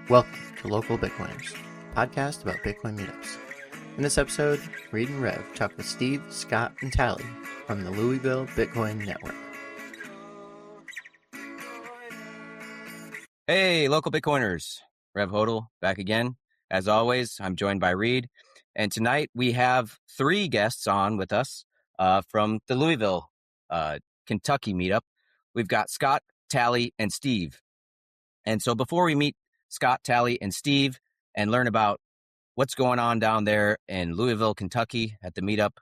Welcome to Local Bitcoiners, a podcast about Bitcoin meetups. In this episode, Reed and Rev talk with Steve, Scott, and Tali from the Louisville Bitcoin Network. Hey, Local Bitcoiners, Rev HODL back again. As always, I'm joined by Reed, and tonight we have three guests on with us from the Louisville, Kentucky meetup. We've got Scott, Tali, and Steve. And so before we meet Scott, Tali, and Steve and learn about what's going on down there in Louisville, Kentucky at the meetup,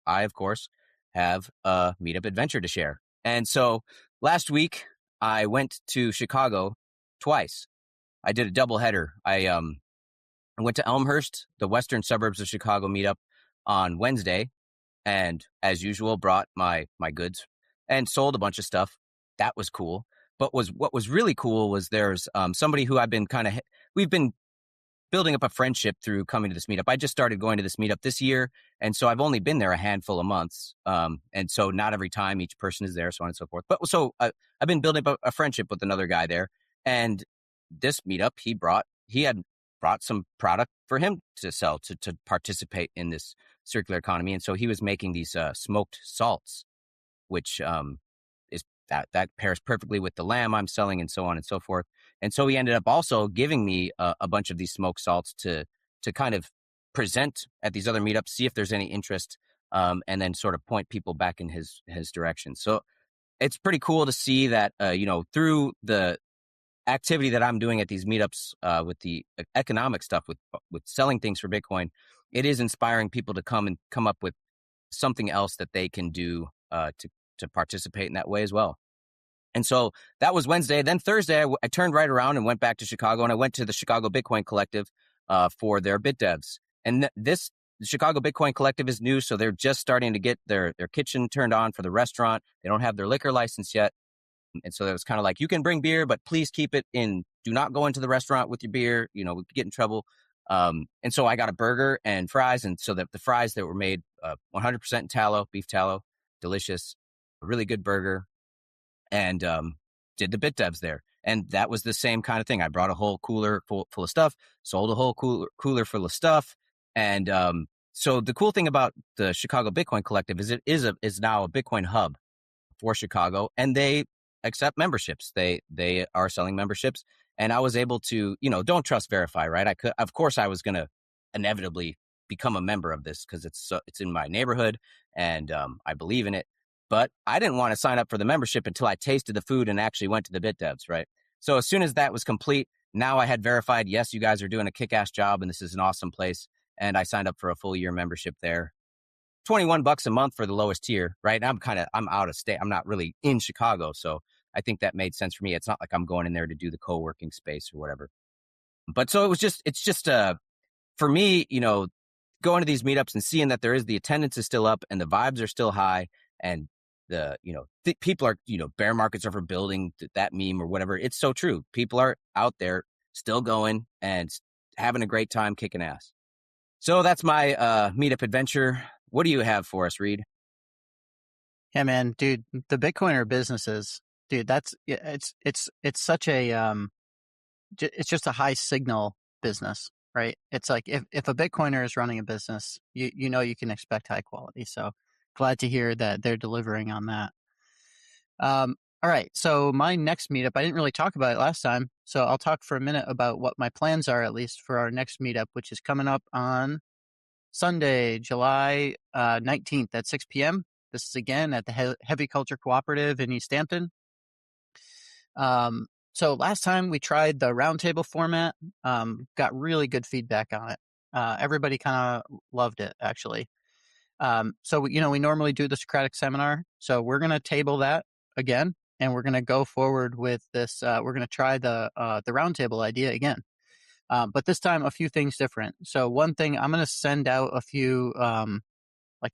I, of course, have a meetup adventure to share. And so last week, I went to Chicago twice. I did a double header. I went to Elmhurst, the western suburbs of Chicago meetup on Wednesday, and as usual, brought my goods and sold a bunch of stuff. That was cool. But what was really cool was there's somebody who we've been building up a friendship through coming to this meetup. I just started going to this meetup this year, and so I've only been there a handful of months. And so not every time each person is there, so on and so forth. But so I've been building up a friendship with another guy there. And this meetup, he had brought some product for him to sell, to participate in this circular economy. And so he was making these smoked salts, which that pairs perfectly with the lamb I'm selling and so on and so forth. And so he ended up also giving me a bunch of these smoked salts to kind of present at these other meetups, see if there's any interest, and then sort of point people back in his direction. So it's pretty cool to see that, through the activity that I'm doing at these meetups with the economic stuff, with selling things for Bitcoin, it is inspiring people to come up with something else that they can do to participate in that way as well. And so that was Wednesday. Then Thursday, I turned right around and went back to Chicago, and I went to the Chicago Bitcoin Collective for their BitDevs. And the Chicago Bitcoin Collective is new, so they're just starting to get their kitchen turned on for the restaurant. They don't have their liquor license yet. And so it was kind of like, you can bring beer, but please keep it in. Do not go into the restaurant with your beer. We could get in trouble. And so I got a burger and fries. And so the fries that were made 100% tallow, beef tallow, delicious, a really good burger, and did the BitDevs there. And that was the same kind of thing. I brought a whole cooler full of stuff, sold a whole cooler full of stuff. And so the cool thing about the Chicago Bitcoin Collective is it is now a Bitcoin hub for Chicago, and they accept memberships. They are selling memberships. And I was able to, don't trust verify, right? Of course I was going to inevitably become a member of this because it's in my neighborhood and I believe in it. But I didn't want to sign up for the membership until I tasted the food and actually went to the BitDevs, right? So as soon as that was complete, now I had verified, yes, you guys are doing a kick-ass job and this is an awesome place. And I signed up for a full year membership there. $21 a month for the lowest tier, right? And I'm out of state. I'm not really in Chicago. So I think that made sense for me. It's not like I'm going in there to do the co-working space or whatever. But so it's just for me, going to these meetups and seeing that the attendance is still up and the vibes are still high, and people are, bear markets are for building, that meme or whatever. It's so true. People are out there still going and having a great time kicking ass. So that's my meetup adventure. What do you have for us, Reed? Yeah, man, dude, the Bitcoiner businesses, dude, it's such a, it's just a high signal business, right? It's like if a Bitcoiner is running a business, you can expect high quality. So glad to hear that they're delivering on that. All right. So my next meetup, I didn't really talk about it last time. So I'll talk for a minute about what my plans are, at least for our next meetup, which is coming up on Sunday, July 19th at 6 p.m. This is again at the Heavy Culture Cooperative in East Hampton. So last time we tried the roundtable format, got really good feedback on it. Everybody kind of loved it, actually. So we normally do the Socratic seminar. So we're going to table that again, and we're going to go forward with this. We're going to try the roundtable idea again. But this time, a few things different. So one thing, I'm going to send out a few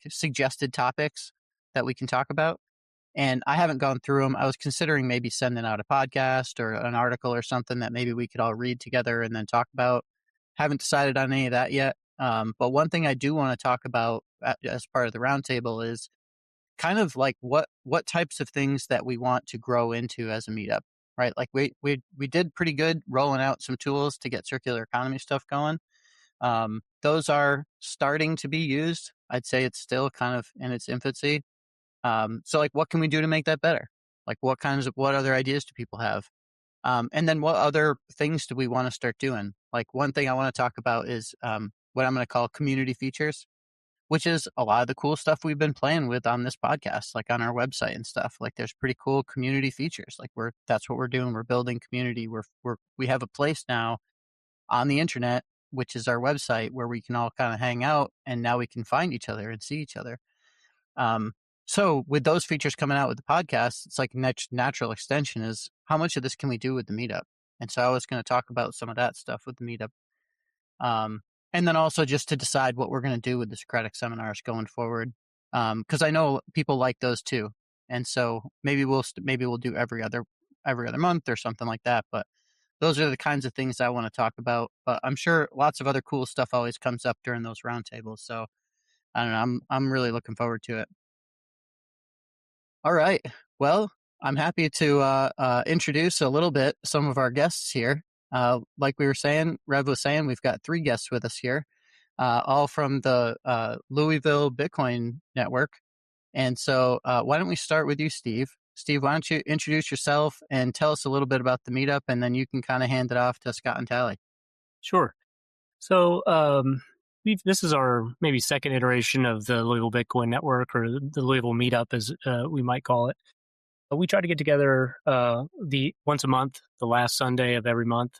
suggested topics that we can talk about. And I haven't gone through them. I was considering maybe sending out a podcast or an article or something that maybe we could all read together and then talk about. Haven't decided on any of that yet. But one thing I do want to talk about as part of the roundtable is kind of like what types of things that we want to grow into as a meetup, right? Like we did pretty good rolling out some tools to get circular economy stuff going. Those are starting to be used. I'd say it's still kind of in its infancy. So like, what can we do to make that better? Like, what other ideas do people have? And then what other things do we want to start doing? Like, one thing I want to talk about is what I'm going to call community features, which is a lot of the cool stuff we've been playing with on this podcast, like on our website and stuff. Like, there's pretty cool community features. Like, that's what we're doing. We're building community. We have a place now on the internet, which is our website, where we can all kind of hang out, and now we can find each other and see each other. So with those features coming out with the podcast, it's like natural extension is how much of this can we do with the meetup? And so I was going to talk about some of that stuff with the meetup. And then also just to decide what we're going to do with the Socratic seminars going forward. Cause I know people like those too. And so maybe we'll do every other month or something like that. But those are the kinds of things I want to talk about. But I'm sure lots of other cool stuff always comes up during those roundtables. So I don't know. I'm really looking forward to it. All right. Well, I'm happy to introduce a little bit some of our guests here. Like we were saying, Rev was saying, we've got 3 guests with us here, all from the Louisville Bitcoin Network. And so why don't we start with you, Steve? Steve, why don't you introduce yourself and tell us a little bit about the meetup, and then you can kind of hand it off to Scott and Tali. Sure. So this is our maybe second iteration of the Louisville Bitcoin Network, or the Louisville Meetup, as we might call it. We try to get together once a month, the last Sunday of every month.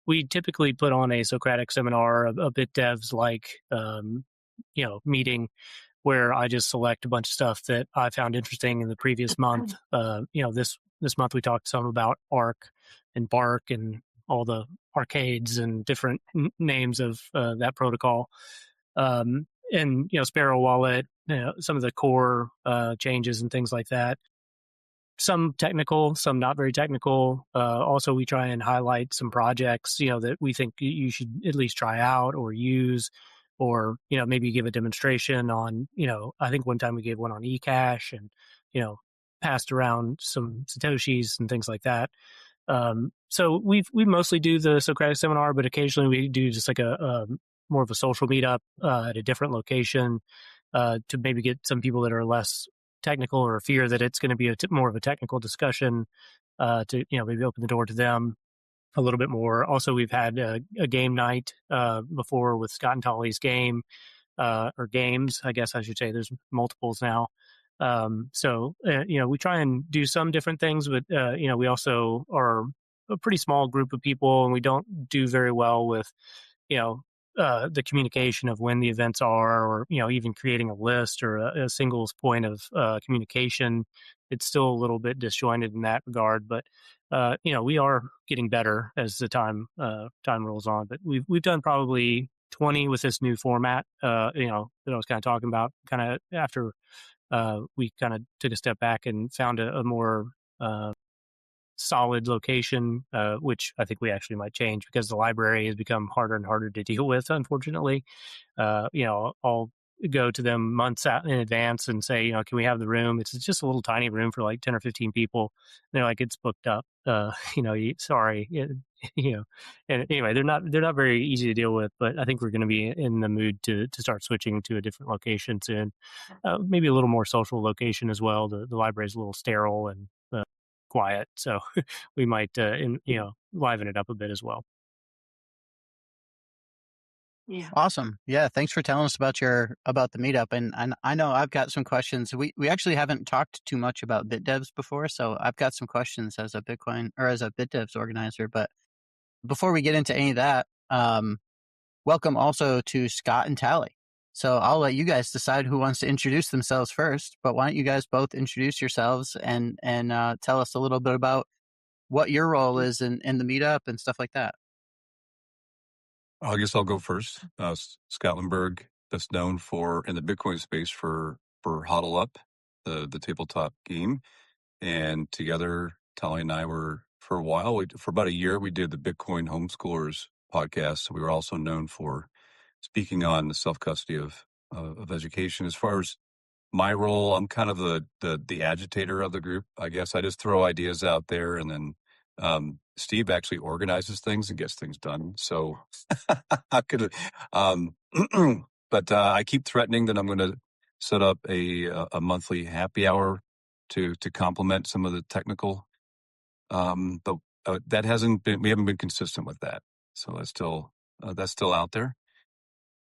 We typically put on a Socratic seminar, a bit devs like meeting, where I just select a bunch of stuff that I found interesting in the previous month. This month we talked some about Arc and Bark and all the arcades and different names of that protocol. And Sparrow Wallet, some of the core changes and things like that. Some technical, some not very technical. Also, we try and highlight some projects, that we think you should at least try out or use, or, maybe give a demonstration on, I think one time we gave one on eCash and, passed around some Satoshis and things like that. So we mostly do the Socratic seminar, but occasionally we do just like a more of a social meetup at a different location to maybe get some people that are less technical or fear that it's going to be more of a technical discussion to maybe open the door to them a little bit more. Also, we've had a game night before with Scott and Tali's game or games, I guess I should say. There's multiples now. We try and do some different things, but we also are a pretty small group of people, and we don't do very well with the communication of when the events are, or even creating a list or a singles point of communication. It's still a little bit disjointed in that regard, but we are getting better as the time rolls on. But we've done probably 20 with this new format that I was kind of talking about, kind of after we kind of took a step back and found a more solid location, which I think we actually might change because the library has become harder and harder to deal with, unfortunately. I'll go to them months out in advance and say, can we have the room? It's just a little tiny room for like 10 or 15 people. And they're like, it's booked up. Sorry. And anyway, they're not very easy to deal with, but I think we're going to be in the mood to start switching to a different location soon. Maybe a little more social location as well. The library is a little sterile and quiet, so we might liven it up a bit as well. Yeah. Awesome. Yeah. Thanks for telling us about the meetup. And I know I've got some questions. We actually haven't talked too much about BitDevs before, so I've got some questions as a Bitcoin or as a BitDevs organizer. But before we get into any of that, welcome also to Scott and Tali. So I'll let you guys decide who wants to introduce themselves first. But why don't you guys both introduce yourselves and tell us a little bit about what your role is in the meetup and stuff like that. I guess I'll go first. Scotlandberg, that's known in the Bitcoin space for HODL UP, the tabletop game. And together, Tali and I were, for a while, for about a year, we did the Bitcoin Homeschoolers podcast. So we were also known for speaking on the self-custody of education. As far as my role, I'm kind of the agitator of the group, I guess. I just throw ideas out there, and then Steve actually organizes things and gets things done. So I could, but I keep threatening that I'm going to set up a monthly happy hour to complement some of the technical. But that hasn't been. We haven't been consistent with that. So that's still out there.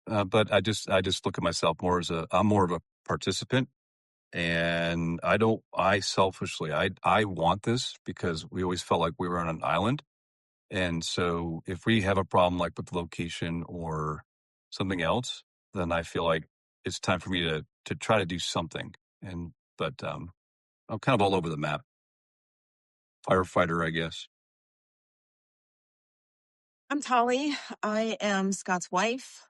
But I just look at myself more as I'm more of a participant. And I selfishly, I want this because we always felt like we were on an island. And so if we have a problem like with location or something else, then I feel like it's time for me to try to do something. But I'm kind of all over the map. Firefighter, I guess. I'm Tali. I am Scott's wife.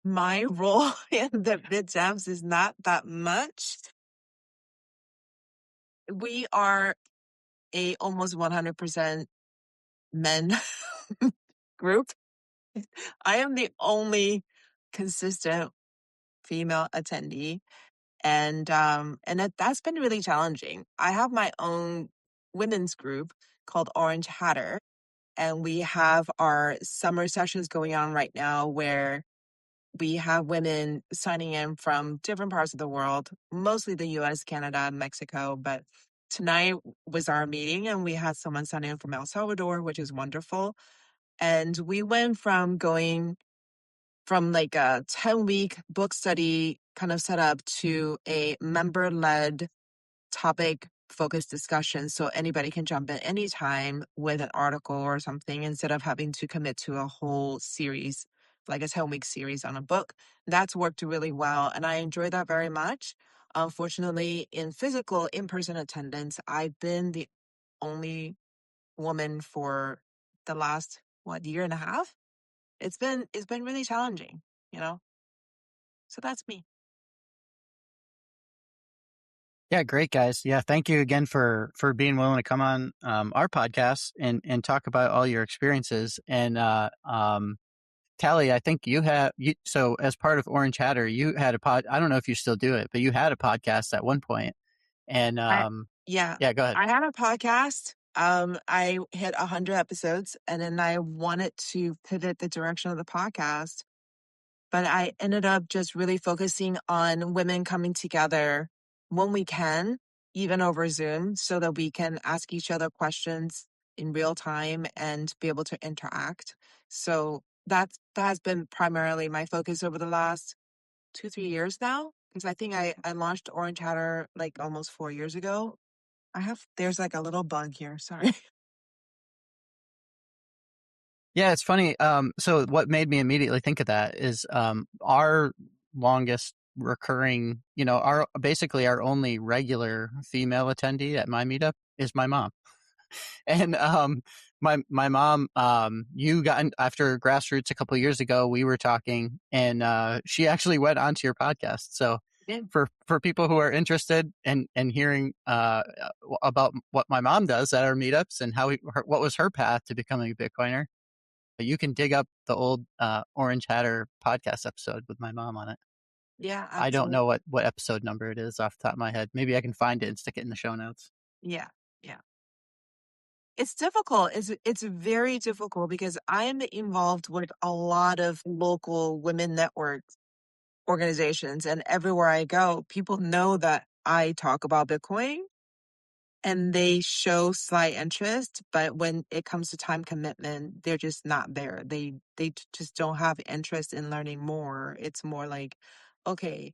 My role in the BitDevs is not that much. We are a almost 100% men group. I am the only consistent female attendee, and that's been really challenging. I have my own women's group called Orange Hatter, and we have our summer sessions going on right now where we have women signing in from different parts of the world, mostly the US, Canada, Mexico. But tonight was our meeting, and we had someone sign in from El Salvador, which is wonderful. And we went from going from like a 10-week book study kind of setup to a member-led topic focused discussion, so anybody can jump in anytime with an article or something instead of having to commit to a whole series, like a 10-week series on a book. That's worked really well, and I enjoy that very much. Unfortunately, in physical in-person attendance, I've been the only woman for the last year and a half. It's been really challenging, you know. So that's me. Yeah, great guys. Yeah, thank you again for being willing to come on our podcast and talk about all your experiences. And Tali, I think so as part of Orange Hatter, you had a pod. I don't know if you still do it, but you had a podcast at one point. And Yeah, yeah, go ahead. I had a podcast. I hit 100 episodes, and then I wanted to pivot the direction of the podcast, but I ended up just really focusing on women coming together when we can, even over Zoom, so that we can ask each other questions in real time and be able to interact. So that has been primarily my focus over the last 2-3 years now, because I think I launched Orange Hatter like almost 4 years ago. There's like a little bug here. Sorry. Yeah, it's funny. So what made me immediately think of that is our longest recurring, basically our only regular female attendee at my meetup is my mom. And my mom, you got after Grassroots a couple of years ago, we were talking, and she actually went onto your podcast. So Yeah. for people who are interested in hearing about what my mom does at our meetups and what was her path to becoming a Bitcoiner, you can dig up the old Orange Hatter podcast episode with my mom on it. Yeah, I don't absolutely. know what episode number it is off the top of my head. Maybe I can find it and stick it in the show notes. Yeah. Yeah. It's difficult. It's very difficult because I am involved with a lot of local women network organizations, and everywhere I go, people know that I talk about Bitcoin and they show slight interest, but when it comes to time commitment, they're just not there. They just don't have interest in learning more. It's more like, okay,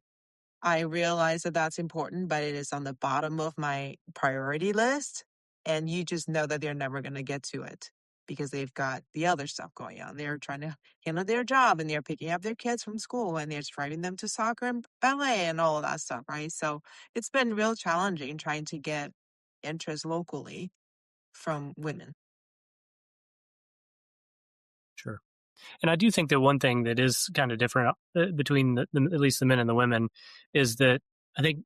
I realize that that's important, but it is on the bottom of my priority list. And you just know that they're never going to get to it because they've got the other stuff going on. They're trying to handle their job, and they're picking up their kids from school, and they're driving them to soccer and ballet and all of that stuff, right? So it's been real challenging trying to get interest locally from women. Sure. And I do think that one thing that is kind of different between at least the men and the women is that I think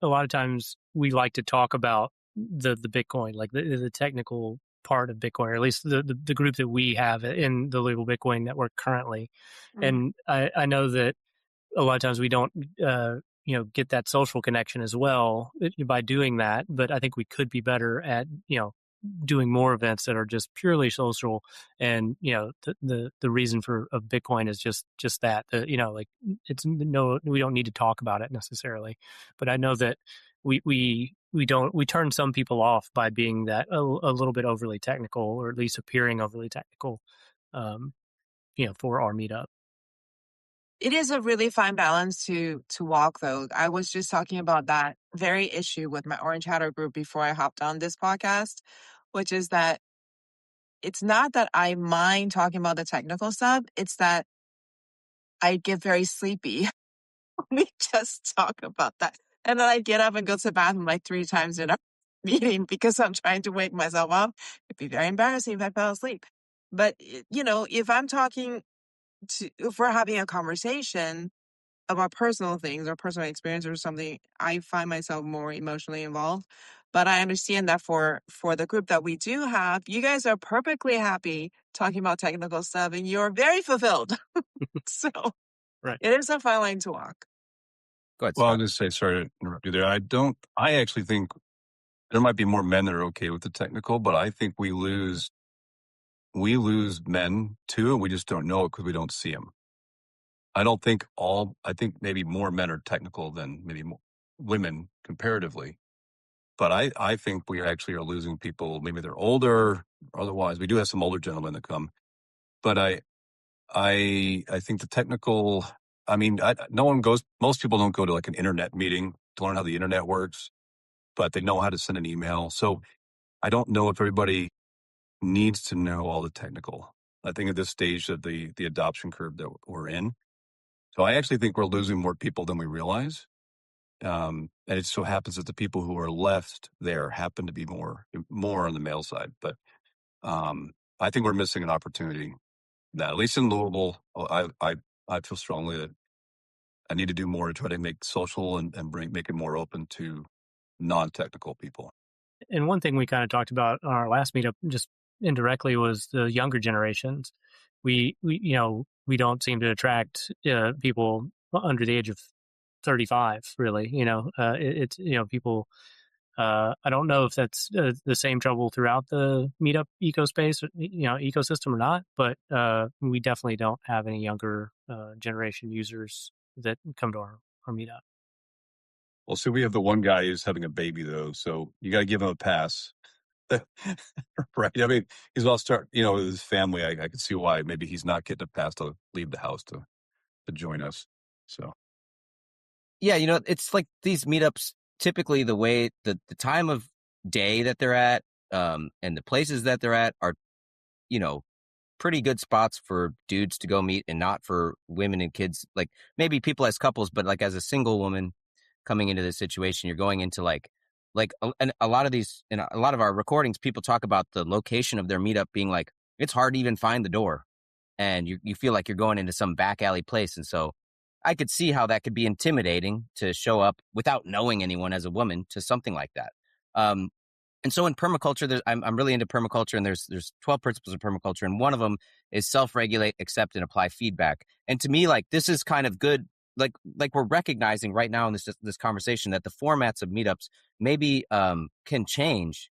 a lot of times we like to talk about the Bitcoin, like the technical part of Bitcoin, or at least the group that we have in the Louisville Bitcoin Network currently. Mm. And I know that a lot of times we don't get that social connection as well by doing that. But I think we could be better at, doing more events that are just purely social. And, the reason of Bitcoin is just that, like we don't need to talk about it necessarily, but I know that we turn some people off by being that a little bit overly technical, or at least appearing overly technical, for our meetup. It is a really fine balance to walk, though. I was just talking about that very issue with my Orange Hatter group before I hopped on this podcast, which is that it's not that I mind talking about the technical stuff. It's that I get very sleepy. We just talk about that. And then I get up and go to the bathroom like 3 times in a meeting because I'm trying to wake myself up. It'd be very embarrassing if I fell asleep. But, if I'm if we're having a conversation about personal things or personal experience or something, I find myself more emotionally involved. But I understand that for the group that we do have, you guys are perfectly happy talking about technical stuff and you're very fulfilled. So Right. it is a fine line to walk. Go ahead, Well, I'll Scott. just say, sorry to interrupt you there. I actually think there might be more men that are okay with the technical, but I think we lose men too, and we just don't know it because we don't see them. I think maybe more men are technical than maybe more women comparatively. But I think we actually are losing people. Maybe they're older or otherwise. We do have some older gentlemen that come. But I think the technical, most people don't go to like an internet meeting to learn how the internet works, but they know how to send an email. So I don't know if everybody needs to know all the technical. I think at this stage of the adoption curve that we're in. So I actually think we're losing more people than we realize. And it so happens that the people who are left there happen to be more on the male side. But I think we're missing an opportunity. That at least in Louisville, I feel strongly that I need to do more to try to make social and make it more open to non-technical people. And one thing we kind of talked about on our last meetup, just indirectly, was the younger generations. We don't seem to attract people under the age of 35. Really, it's people. I don't know if that's the same trouble throughout the meetup ecosystem or not, but we definitely don't have any younger generation users that come to our meetup. Well, so we have the one guy who's having a baby though, so you got to give him a pass. Right. I mean, he's all start, with his family. I can see why maybe he's not getting a pass to leave the house to join us. So Yeah, it's like these meetups, typically the way the time of day that they're at, and the places that they're at are, pretty good spots for dudes to go meet, and not for women and kids. Like maybe people as couples, but like as a single woman coming into this situation, you're going into and a lot of these, in a lot of our recordings, people talk about the location of their meetup being like, it's hard to even find the door, and you feel like you're going into some back alley place. And so I could see how that could be intimidating to show up without knowing anyone as a woman to something like that. And so in permaculture, I'm really into permaculture, and there's 12 principles of permaculture, and one of them is self-regulate, accept, and apply feedback. And to me, like, this is kind of good. Like we're recognizing right now in this conversation that the formats of meetups maybe can change.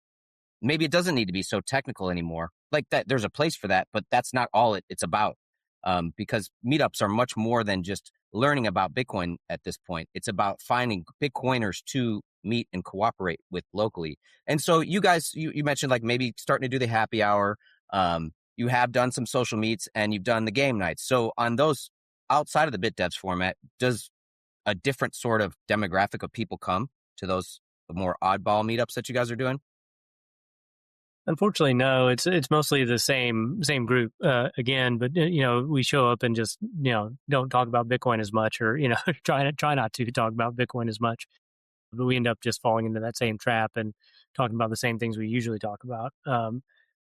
Maybe it doesn't need to be so technical anymore. Like that, there's a place for that, but that's not all it's about. Because meetups are much more than just learning about Bitcoin at this point. It's about finding Bitcoiners to meet and cooperate with locally. And so you guys, you mentioned like maybe starting to do the happy hour. You have done some social meets, and you've done the game nights. So on those outside of the BitDevs format, does a different sort of demographic of people come to those more oddball meetups that you guys are doing? Unfortunately, no. It's mostly the same group again, but we show up and just don't talk about Bitcoin as much, or try not to talk about Bitcoin as much. But we end up just falling into that same trap and talking about the same things we usually talk about.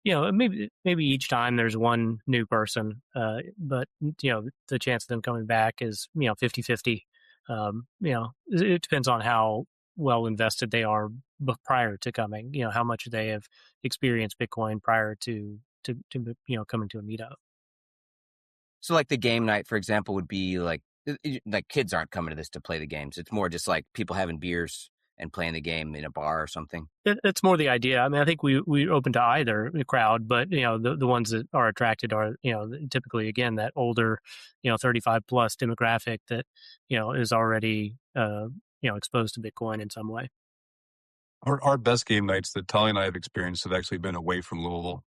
Maybe each time there's one new person, but the chance of them coming back is 50-50. It depends on how well invested they are prior to coming. How much they have experienced Bitcoin prior to coming to a meetup. So like the game night, for example, would be like like kids aren't coming to this to play the games. It's more just like people having beers and playing the game in a bar or something. It's more the idea. I mean, I think we open to either crowd, but the ones that are attracted are typically again that older 35 plus demographic that is already exposed to Bitcoin in some way. Our best game nights that Tali and I have experienced have actually been away from Louisville,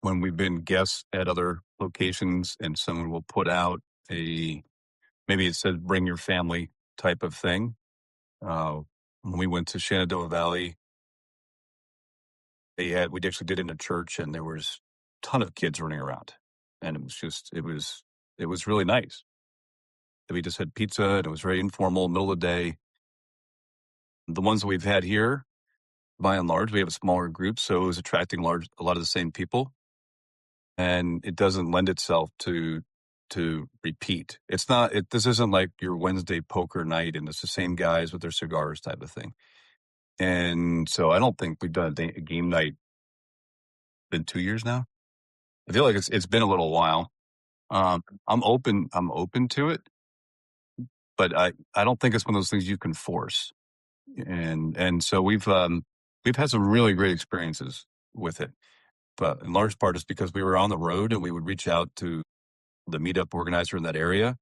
when we've been guests at other locations and someone will put out maybe it said bring your family type of thing. When we went to Shenandoah Valley, we actually did it in a church, and there was a ton of kids running around, and it was really nice. We just had pizza, and it was very informal, middle of the day. The ones that we've had here, by and large, we have a smaller group, so it was attracting a lot of the same people, and it doesn't lend itself to repeat. This isn't like your Wednesday poker night, and it's the same guys with their cigars type of thing. And so I don't think we've done a game night in 2 years now. I feel like it's been a little while. I'm open to it, but I don't think it's one of those things you can force. And so we've had some really great experiences with it, but in large part it's because we were on the road and we would reach out to the meetup organizer in that area,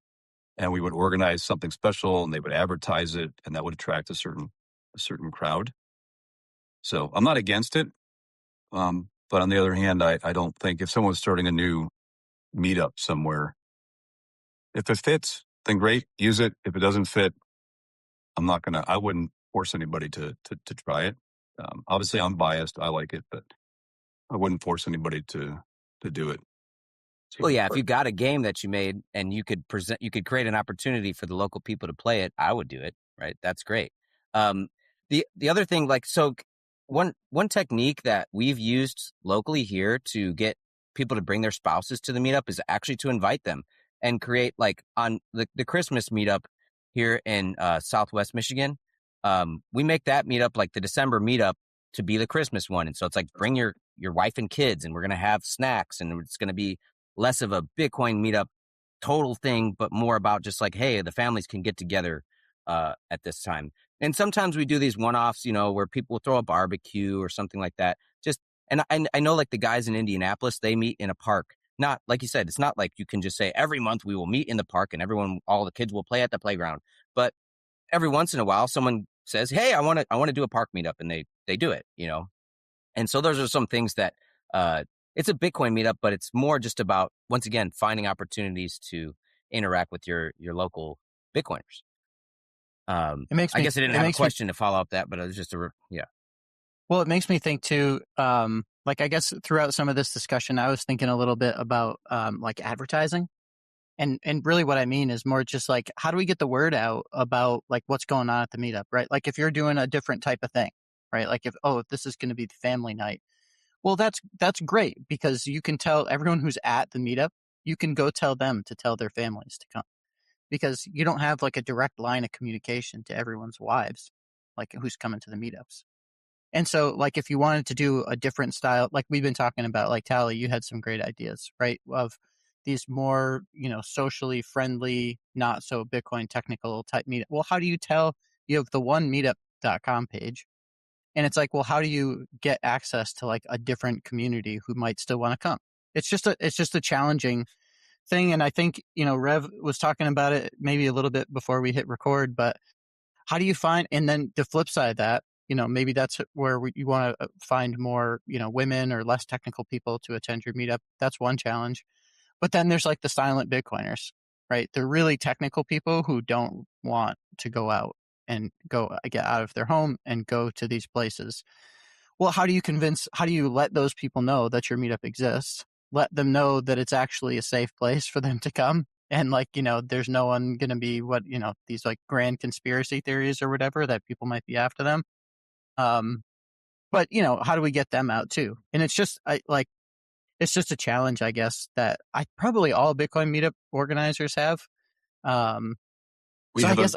and we would organize something special, and they would advertise it, and that would attract a certain crowd. So I'm not against it. But on the other hand, I don't think if someone's starting a new meetup somewhere, if it fits, then great, use it. If it doesn't fit, I wouldn't force anybody to try it. Obviously I'm biased. I like it, but I wouldn't force anybody to do it. Well, yeah, if you got a game that you made and you could create an opportunity for the local people to play it, I would do it. Right. That's great. The other thing, like, so one technique that we've used locally here to get people to bring their spouses to the meetup is actually to invite them and create, like, on the Christmas meetup here in Southwest Michigan. We make that meetup, like the December meetup, to be the Christmas one. And so it's like, bring your wife and kids, and we're going to have snacks, and it's going to be less of a Bitcoin meetup total thing, but more about just like, hey, the families can get together at this time. And sometimes we do these one-offs, where people will throw a barbecue or something like that. And I know, like, the guys in Indianapolis, they meet in a park. Not like you said, it's not like you can just say every month we will meet in the park and all the kids will play at the playground. But every once in a while, someone says, hey, I want to do a park meetup, and they do it, And so those are some things that it's a Bitcoin meetup, but it's more just about, once again, finding opportunities to interact with your local Bitcoiners. I guess I didn't have a question to follow up that, but it was just yeah. Well, it makes me think too, like, I guess throughout some of this discussion, I was thinking a little bit about like advertising. And really what I mean is more just like, how do we get the word out about like what's going on at the meetup, right? Like if you're doing a different type of thing, right? Like if this is going to be the family night. Well, that's great, because you can tell everyone who's at the meetup, you can go tell them to tell their families to come, because you don't have like a direct line of communication to everyone's wives, like who's coming to the meetups. And so, like, if you wanted to do a different style, like we've been talking about, like Tali, you had some great ideas, right? Of these more, socially friendly, not so Bitcoin technical type meetup. Well, how do you tell? You have the one meetup.com page, and it's like, well, how do you get access to like a different community who might still want to come? It's just a challenging thing. And I think, Rev was talking about it maybe a little bit before we hit record, but how do you find, and then the flip side of that, maybe that's where you want to find more, women or less technical people to attend your meetup. That's one challenge. But then there's like the silent Bitcoiners, right? They're really technical people who don't want to go out and get out of their home and go to these places. Well, how do you let those people know that your meetup exists? Let them know that it's actually a safe place for them to come. And like, there's no one going to be these like grand conspiracy theories or whatever that people might be after them. But how do we get them out too? And it's just, it's just a challenge, I guess, that probably all Bitcoin meetup organizers have. I guess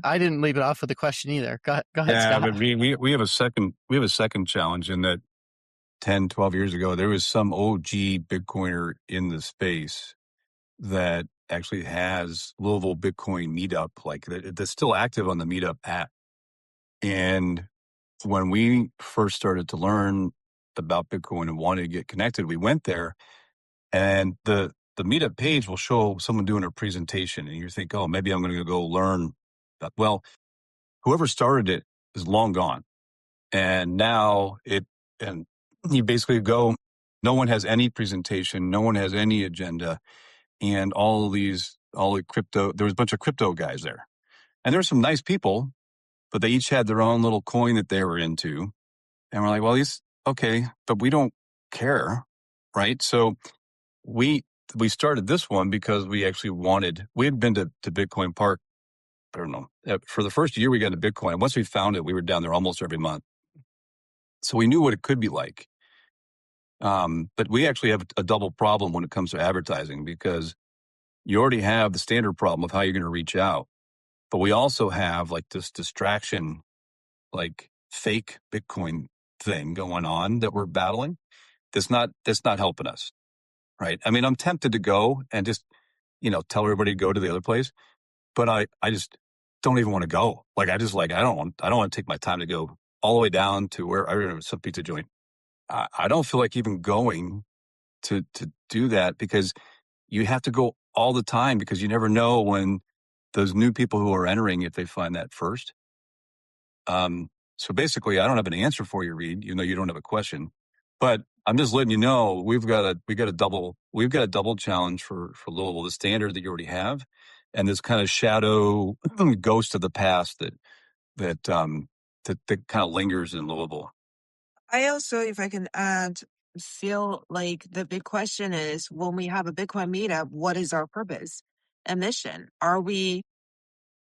I didn't leave it off with the question either. Go ahead, Scott. But we have a second challenge in that 10, 12 years ago, there was some OG Bitcoiner in the space that actually has Louisville Bitcoin Meetup, like that's still active on the Meetup app. And when we first started to learn about Bitcoin and wanted to get connected, we went there, and the Meetup page will show someone doing a presentation, and you think, oh, maybe I'm going to go learn. Well, whoever started it is long gone, and now and you basically go. No one has any presentation. No one has any agenda, and all the crypto. There was a bunch of crypto guys there, and there were some nice people, but they each had their own little coin that they were into. And we're like, well, okay, but we don't care, right? So we started this one because we actually we had been to Bitcoin Park, I don't know, for the first year we got into Bitcoin. Once we found it, we were down there almost every month. So we knew what it could be like. But we actually have a double problem when it comes to advertising, because you already have the standard problem of how you're going to reach out. But we also have like this distraction, like fake Bitcoin thing going on that we're battling. That's not helping us, right? I mean, I'm tempted to go and just, tell everybody to go to the other place, but I just don't even want to go. Like, I don't want to take my time to go all the way down to where I remember some pizza joint. I don't feel like even going to do that, because you have to go all the time, because you never know when those new people who are entering, if they find that first. So basically, I don't have an answer for you, Reed. You don't have a question, but I'm just letting you know we've got a double challenge for Louisville: the standard that you already have, and this kind of shadow ghost of the past that kind of lingers in Louisville. I also, if I can add, feel like the big question is, when we have a Bitcoin meetup, what is our purpose and mission? Are we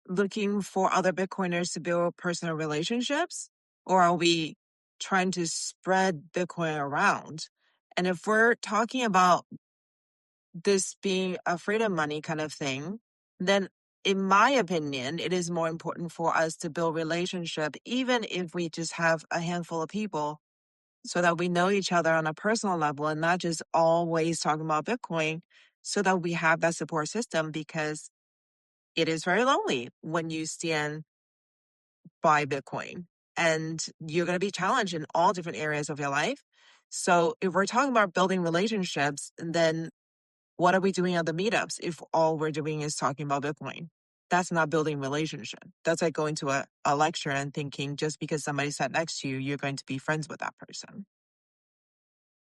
looking for other Bitcoiners to build personal relationships, or are we trying to spread Bitcoin around? And if we're talking about this being a freedom money kind of thing, then in my opinion, it is more important for us to build relationship, even if we just have a handful of people, so that we know each other on a personal level and not just always talking about Bitcoin, so that we have that support system, because it is very lonely when you stand by Bitcoin and you're going to be challenged in all different areas of your life. So if we're talking about building relationships, then what are we doing at the meetups if all we're doing is talking about Bitcoin? That's not building relationship. That's like going to a lecture and thinking just because somebody sat next to you, you're going to be friends with that person.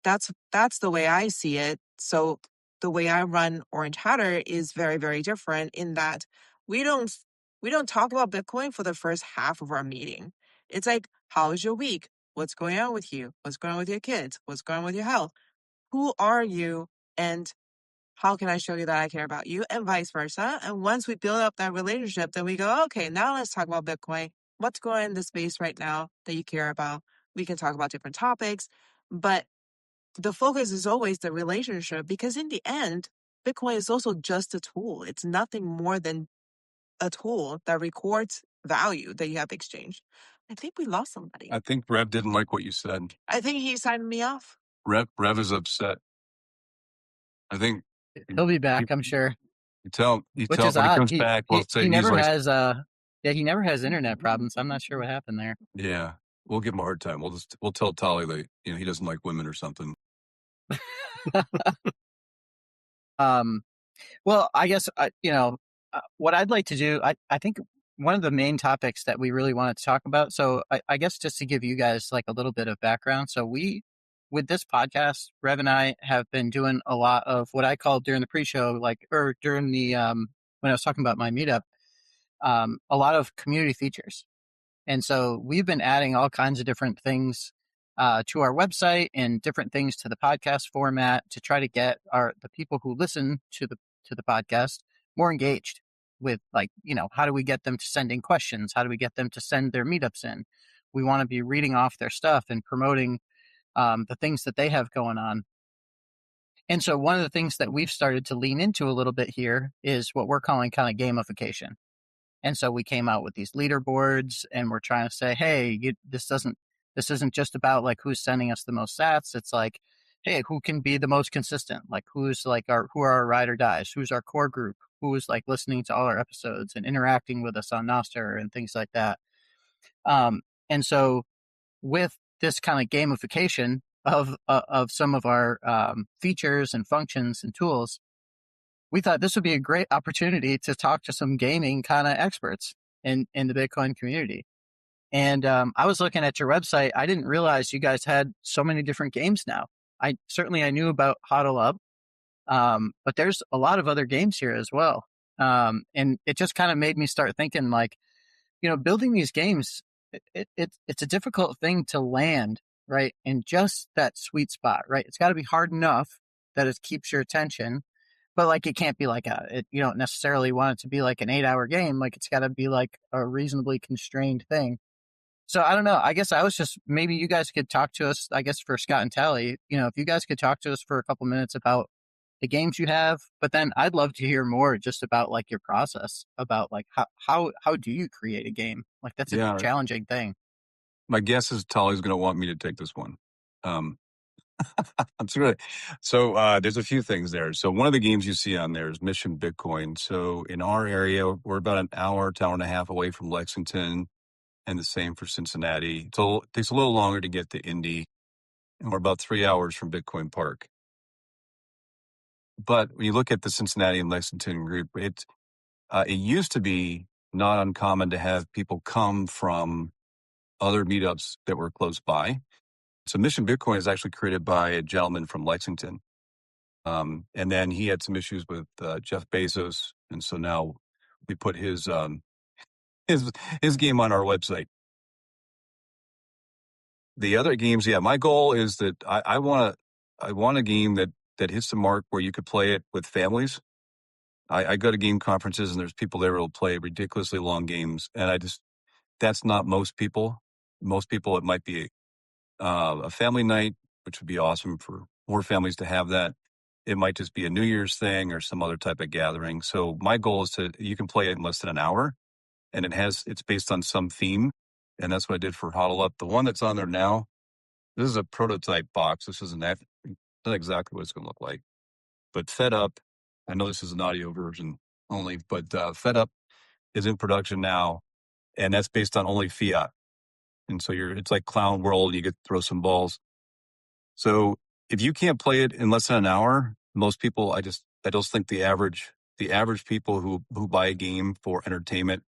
That's the way I see it. So the way I run Orange Hatter is very, very different in that we don't talk about Bitcoin for the first half of our meeting. It's like, how is your week? What's going on with you? What's going on with your kids? What's going on with your health? Who are you? And how can I show you that I care about you? And vice versa. And once we build up that relationship, then we go, okay, now let's talk about Bitcoin. What's going on in the space right now that you care about? We can talk about different topics, but the focus is always the relationship, because in the end, Bitcoin is also just a tool. It's nothing more than a tool that records value that you have exchanged. I think we lost somebody. I think Rev didn't like what you said. I think he signed me off. Rev is upset. I think He'll be back, I'm sure. You tell Which is when he odd. comes back. We'll say He he's never like, he never has internet problems. I'm not sure what happened there. yeah, we'll give him a hard time. We'll tell Tali that he doesn't like women or something. Well, I guess what I'd like to do. I think one of the main topics that we really wanted to talk about. So I guess just to give you guys like a little bit of background. So with this podcast, Rev and I have been doing a lot of what I call during the pre-show, or during the when I was talking about my meetup, a lot of community features. And so we've been adding all kinds of different things to our website and different things to the podcast format to try to get the people who listen to the podcast more engaged with, how do we get them to send in questions? How do we get them to send their meetups in? We want to be reading off their stuff and promoting the things that they have going on. And so one of the things that we've started to lean into a little bit here is what we're calling kind of gamification. And so we came out with these leaderboards, and we're trying to say, hey, this isn't just about like who's sending us the most sats. It's like, hey, who can be the most consistent? Like who's like who are our ride or dies? Who's our core group? Who's like listening to all our episodes and interacting with us on nostr and things like that. And so with this kind of gamification of some of our features and functions and tools, we thought this would be a great opportunity to talk to some gaming kind of experts in the Bitcoin community. And I was looking at your website. I didn't realize you guys had so many different games now. I knew about HODL UP, but there's a lot of other games here as well. And it just kind of made me start thinking, like, building these games, it's a difficult thing to land, right? In just that sweet spot, right? It's got to be hard enough that it keeps your attention, but like it can't be like you don't necessarily want it to be like an 8-hour game. Like it's got to be like a reasonably constrained thing. So I don't know. I guess I was just, maybe you guys could talk to us, I guess for Scott and Tali, if you guys could talk to us for a couple minutes about the games you have, but then I'd love to hear more just about like your process about like how do you create a game? Like that's a challenging thing. My guess is Tali's going to want me to take this one. I'm sorry. So there's a few things there. So one of the games you see on there is Mission Bitcoin. So in our area, we're about an hour and a half away from Lexington, and the same for Cincinnati. So it takes a little longer to get to Indy, and we're about 3 hours from Bitcoin Park. But when you look at the Cincinnati and Lexington group, it used to be not uncommon to have people come from other meetups that were close by. So Mission Bitcoin is actually created by a gentleman from Lexington. And then he had some issues with Jeff Bezos. And so now we put his game on our website. The other games, my goal is that I want a game that hits the mark where you could play it with families. I go to game conferences and there's people there who will play ridiculously long games. And that's not most people. Most people, it might be a family night, which would be awesome for more families to have that. It might just be a New Year's thing or some other type of gathering. So my goal is you can play it in less than an hour, and it's based on some theme. And that's what I did for HODL UP. The one that's on there now, this is a prototype box. This isn't not exactly what it's going to look like. But Fed Up, I know this is an audio version only, but Fed Up is in production now, and that's based on only fiat. And so it's like Clown World. You get to throw some balls. So if you can't play it in less than an hour, most people, I just think the average people who buy a game for entertainment,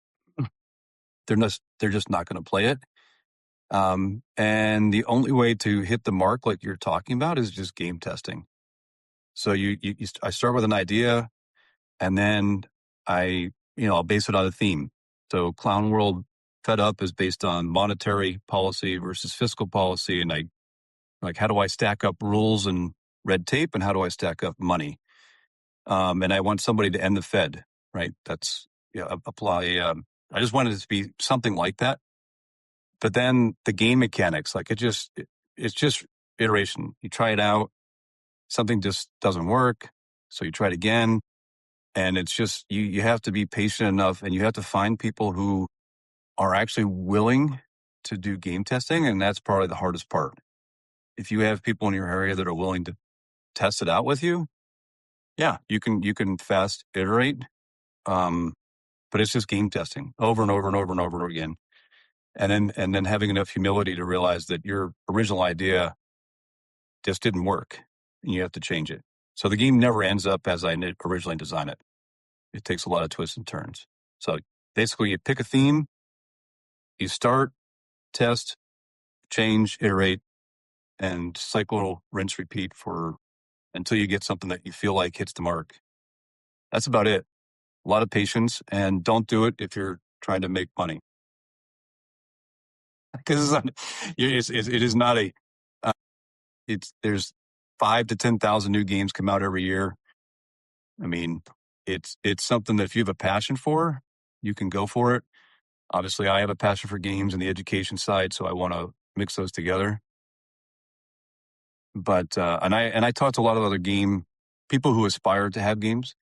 they're just not going to play it. And the only way to hit the mark, like you're talking about, is just game testing. So I start with an idea, and then I'll base it on a theme. So Clown World Fed Up is based on monetary policy versus fiscal policy, and how do I stack up rules and red tape, and how do I stack up money? And I want somebody to end the Fed, right? That's apply. I just wanted it to be something like that. But then the game mechanics, like it's just iteration. You try it out, something just doesn't work, so you try it again, and it's just you have to be patient enough, and you have to find people who are actually willing to do game testing, and that's probably the hardest part. If you have people in your area that are willing to test it out with you, you can fast iterate, but it's just game testing over and over and over and over again, and then having enough humility to realize that your original idea just didn't work, and you have to change it. So the game never ends up as I originally designed it. It takes a lot of twists and turns. So basically, you pick a theme, you start, test, change, iterate, and cycle, rinse, repeat until you get something that you feel like hits the mark. That's about it. A lot of patience, and don't do it if you're trying to make money. Because it is not a. There's 5,000 to 10,000 new games come out every year. I mean, it's something that if you have a passion for, you can go for it. Obviously, I have a passion for games and the education side, so I want to mix those together. But and I talk to a lot of other game people who aspire to have games.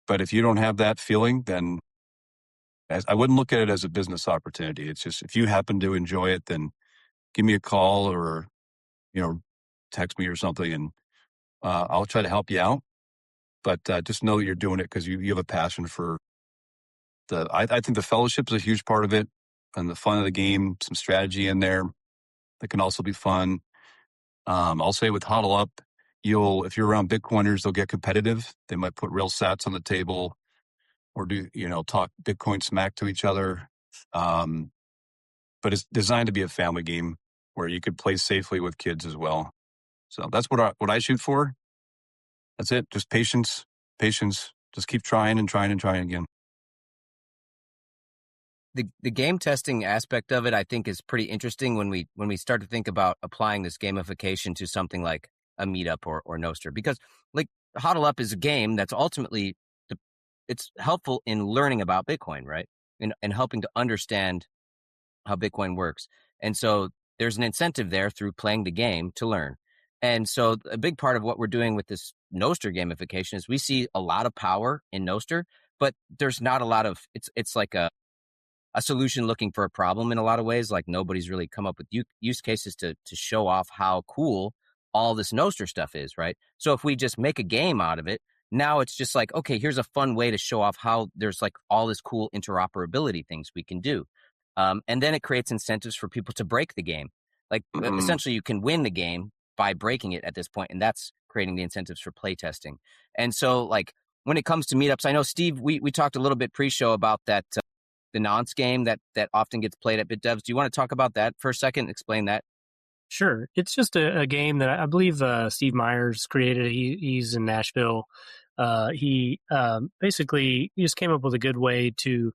But if you don't have that feeling, then I wouldn't look at it as a business opportunity. It's just if you happen to enjoy it, then give me a call or text me or something, and I'll try to help you out. But just know that you're doing it because you have a passion for I think the fellowship is a huge part of it, and the fun of the game, some strategy in there that can also be fun. I'll say with HODL UP, if you're around Bitcoiners, they'll get competitive. They might put real sats on the table or talk Bitcoin smack to each other. But it's designed to be a family game where you could play safely with kids as well. So that's what I shoot for. That's it. Just patience. Just keep trying and trying and trying again. The game testing aspect of it, I think, is pretty interesting when we start to think about applying this gamification to something like a Meetup or nostr, because like HODL UP is a game that's ultimately it's helpful in learning about Bitcoin, right? And helping to understand how Bitcoin works. And so there's an incentive there through playing the game to learn. And so a big part of what we're doing with this nostr gamification is we see a lot of power in nostr, but there's not a lot of it's like a solution looking for a problem in a lot of ways. Like nobody's really come up with use cases to show off how cool all this nostr stuff is, right? So if we just make a game out of it, now it's just like, okay, here's a fun way to show off how there's like all this cool interoperability things we can do. And then it creates incentives for people to break the game. Like essentially you can win the game by breaking it at this point, and that's creating the incentives for playtesting. And so like when it comes to meetups, I know Steve, we talked a little bit pre-show about that, the nonce game that often gets played at BitDevs. Do you want to talk about that for a second? Explain that. Sure. It's just a game that I believe Steve Myers created. He's in Nashville. He basically just came up with a good way to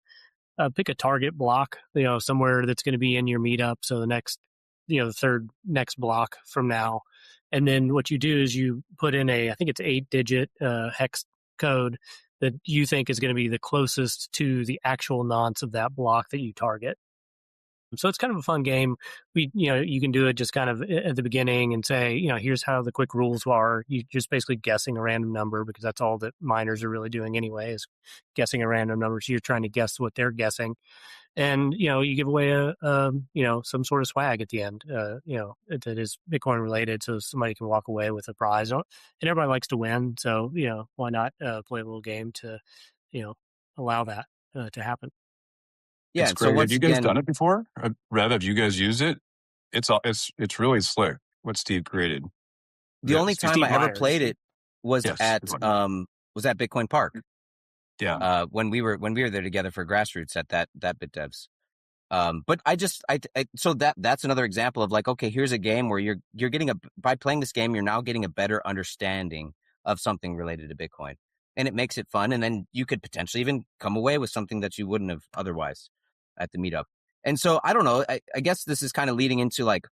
pick a target block, somewhere that's going to be in your meetup. So the next, the third next block from now. And then what you do is you put in I think it's 8-digit hex code that you think is going to be the closest to the actual nonce of that block that you target. So it's kind of a fun game. You can do it just kind of at the beginning and say, here's how the quick rules are. You just basically guessing a random number, because that's all that miners are really doing anyway, is guessing a random number. So you're trying to guess what they're guessing. And, you give away some sort of swag at the end, that is Bitcoin related. So somebody can walk away with a prize, and everybody likes to win. So, why not play a little game to, allow that to happen. Yeah. It's And so great. Have once you guys again, done it before? Rev, have you guys used it? It's really slick what Steve created. the only time Steve I ever Myers. played it was Yes. at Bitcoin Park. Yeah. When we were there together for grassroots at that BitDevs. But so that's another example of like, okay, here's a game where you're getting by playing this game, you're now getting a better understanding of something related to Bitcoin, and it makes it fun. And then you could potentially even come away with something that you wouldn't have otherwise at the meetup. And so I don't know, I guess this is kind of leading into like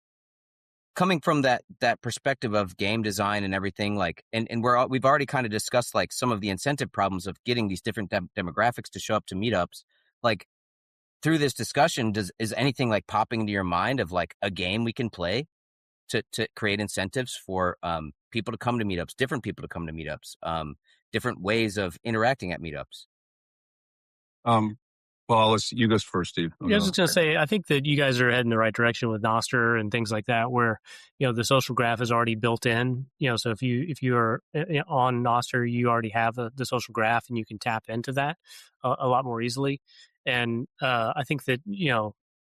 coming from that perspective of game design and everything, like, and we've already kind of discussed like some of the incentive problems of getting these different demographics to show up to meetups. Like, through this discussion, is anything like popping into your mind of like a game we can play to create incentives for people to come to meetups, different people to come to meetups, different ways of interacting at meetups? Well, you go first, Steve. I was just going to say, I think that you guys are heading the right direction with nostr and things like that, where the social graph is already built in. So if you are on nostr, you already have the social graph, and you can tap into that a lot more easily. And I think that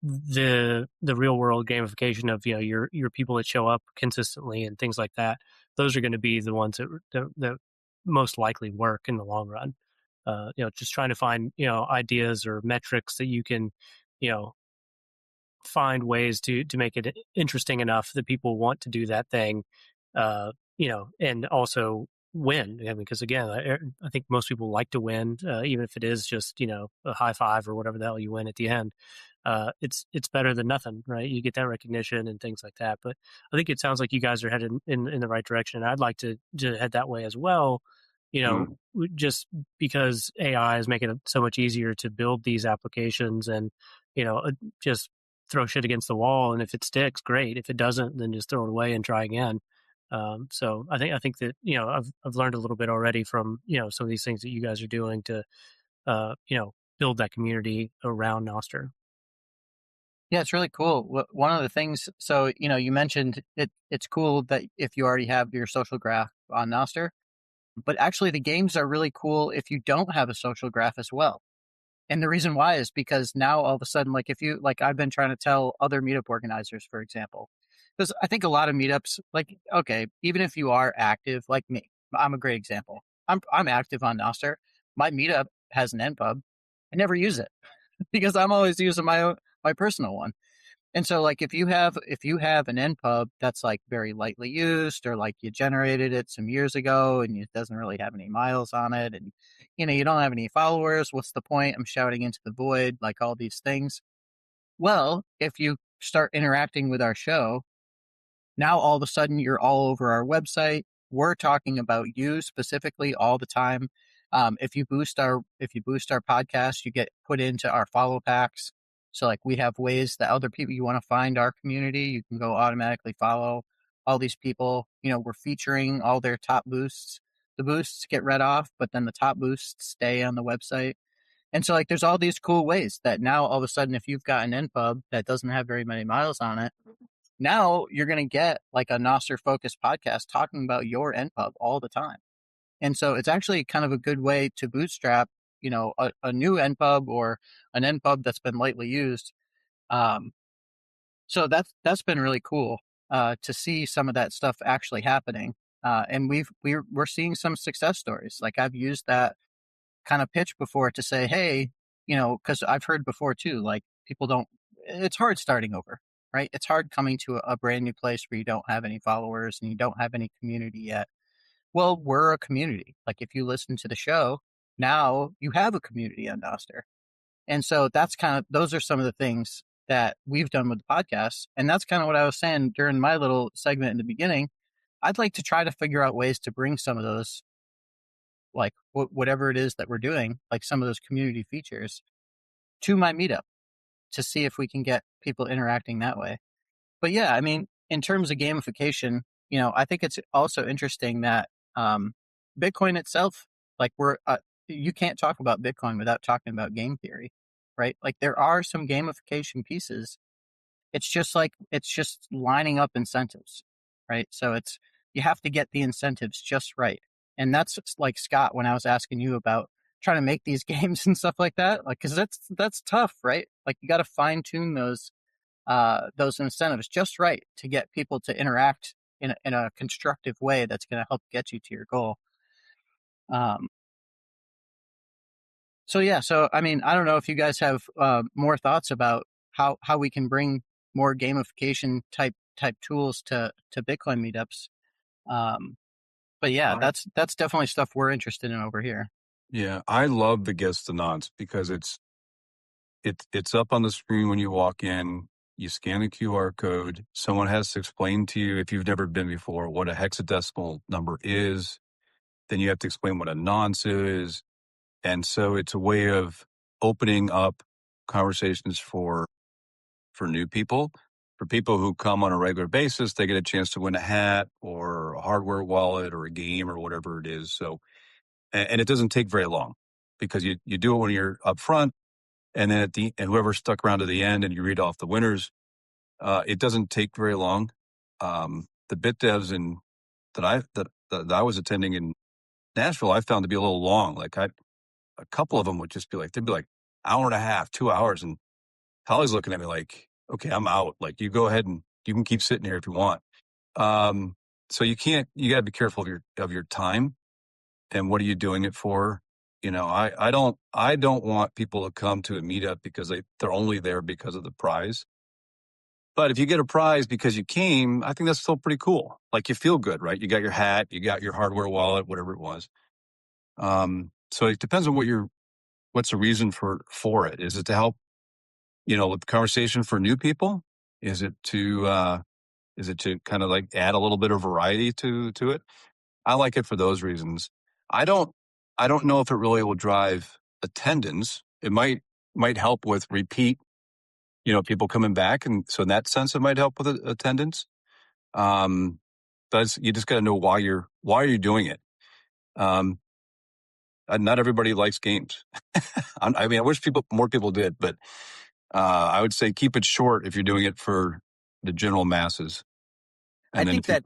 the real world gamification of your people that show up consistently and things like that, those are going to be the ones that most likely work in the long run. Just trying to find, ideas or metrics that you can, find ways to make it interesting enough that people want to do that thing, and also win. I mean, because again, I think most people like to win, even if it is just, a high five or whatever the hell you win at the end. It's better than nothing, right? You get that recognition and things like that. But I think it sounds like you guys are headed in the right direction. I'd like to head that way as well. Just because AI is making it so much easier to build these applications, and just throw shit against the wall, and if it sticks, great. If it doesn't, then just throw it away and try again. So I think that I've learned a little bit already from some of these things that you guys are doing to build that community around nostr. Yeah, it's really cool. One of the things, so, you mentioned it's cool that if you already have your social graph on nostr, but actually the games are really cool if you don't have a social graph as well. And the reason why is because now all of a sudden, like, if you, like, I've been trying to tell other meetup organizers, for example, because I think a lot of meetups, like, okay, even if you are active, like me, I'm a great example. I'm active on nostr. My meetup has an npub. I never use it because I'm always using my personal one. And so, like, if you have an npub that's like very lightly used, or like you generated it some years ago and it doesn't really have any miles on it, and you don't have any followers, what's the point? I'm shouting into the void, like all these things. Well, if you start interacting with our show, now all of a sudden you're all over our website. We're talking about you specifically all the time. If you boost our podcast, you get put into our follow packs. So, like, we have ways that other people, you want to find our community, you can go automatically follow all these people. We're featuring all their top boosts. The boosts get read off, but then the top boosts stay on the website. And so, like, there's all these cool ways that now all of a sudden, if you've got an npub that doesn't have very many miles on it, now you're going to get like a nostr focused podcast talking about your npub all the time. And so it's actually kind of a good way to bootstrap, a new npub or an npub that's been lightly used. Um, so that's been really cool to see some of that stuff actually happening. And we're seeing some success stories. Like, I've used that kind of pitch before to say, hey, because I've heard before too, like, people don't, it's hard starting over, right? It's hard coming to a brand new place where you don't have any followers and you don't have any community yet. Well, we're a community. Like, if you listen to the show, now you have a community on nostr. And so those are some of the things that we've done with the podcast. And that's kind of what I was saying during my little segment in the beginning. I'd like to try to figure out ways to bring some of those, like, whatever it is that we're doing, like some of those community features, to my meetup to see if we can get people interacting that way. But yeah, I mean, in terms of gamification, I think it's also interesting that Bitcoin itself, like, you can't talk about Bitcoin without talking about game theory, right? Like, there are some gamification pieces. It's just lining up incentives, right? So you have to get the incentives just right. And that's like, Scott, when I was asking you about trying to make these games and stuff like that, like, because that's tough, right? Like, you got to fine tune those incentives just right to get people to interact in a constructive way that's going to help get you to your goal. Um, so yeah, so I mean, I don't know if you guys have more thoughts about how we can bring more gamification type tools to Bitcoin meetups. But yeah, that's definitely stuff we're interested in over here. Yeah, I love the guest the nods because it's up on the screen when you walk in. You scan a QR code. Someone has to explain to you, if you've never been before, what a hexadecimal number is. Then you have to explain what a nonce is. And so it's a way of opening up conversations for new people. For people who come on a regular basis, they get a chance to win a hat or a hardware wallet or a game or whatever it is. So, and it doesn't take very long because you do it when you're up front, and then and whoever stuck around to the end and you read off the winners, it doesn't take very long. The bit devs that I was attending in Nashville, I found to be a little long. Like, a couple of them would just be like, they'd be like hour and a half, 2 hours. And Holly's looking at me like, okay, I'm out. Like, you go ahead and you can keep sitting here if you want. So you got to be careful of your time and what are you doing it for? I don't want people to come to a meetup because they're only there because of the prize. But if you get a prize because you came, I think that's still pretty cool. Like, you feel good, right? You got your hat, you got your hardware wallet, whatever it was. So it depends on what's the reason for it. Is it to help, with the conversation for new people? Is it to kind of like add a little bit of variety to it? I like it for those reasons. I don't know if it really will drive attendance. It might help with repeat, people coming back, and so in that sense, it might help with attendance. But you just got to know why you're doing it. Not everybody likes games. I mean, I wish more people did, but I would say keep it short if you're doing it for the general masses. And I then think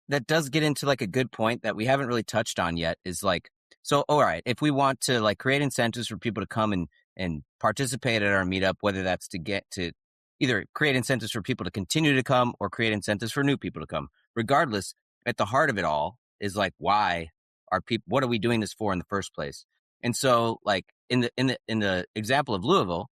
that does get into like a good point that we haven't really touched on yet is like, so, all right, if we want to like create incentives for people to come and participate at our meetup, whether that's to get to either create incentives for people to continue to come or create incentives for new people to come, regardless, at the heart of it all is like, why are people, what are we doing this for in the first place? And so like in the example of Louisville,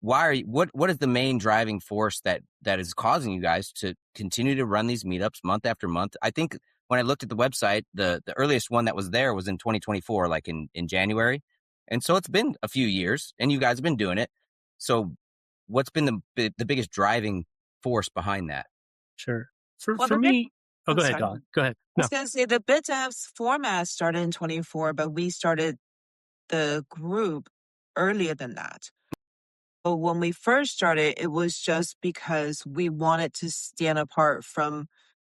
why are you, what is the main driving force that is causing you guys to continue to run these meetups month after month? I think when I looked at the website, the earliest one that was there was in 2024, like in January. And so it's been a few years and you guys have been doing it. So what's been the biggest driving force behind that? Sure. Well, For me, go ahead, sorry. Don. Go ahead. I No. was going to say the BitDevs format started in 24, but we started the group earlier than that. But when we first started, it was just because we wanted to stand apart from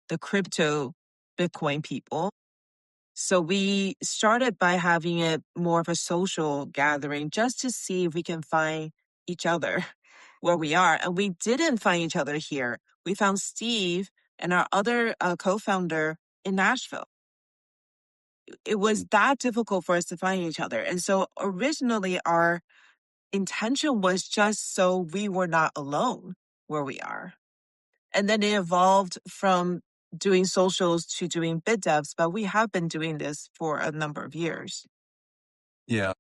the crypto Bitcoin people. So we started by having it more of a social gathering just to see if we can find each other where we are. And we didn't find each other here. We found Steve and our other co-founder in Nashville. It was that difficult for us to find each other. And so originally our intention was just so we were not alone where we are. And then it evolved from doing socials to doing BitDevs, but we have been doing this for a number of years. Yeah.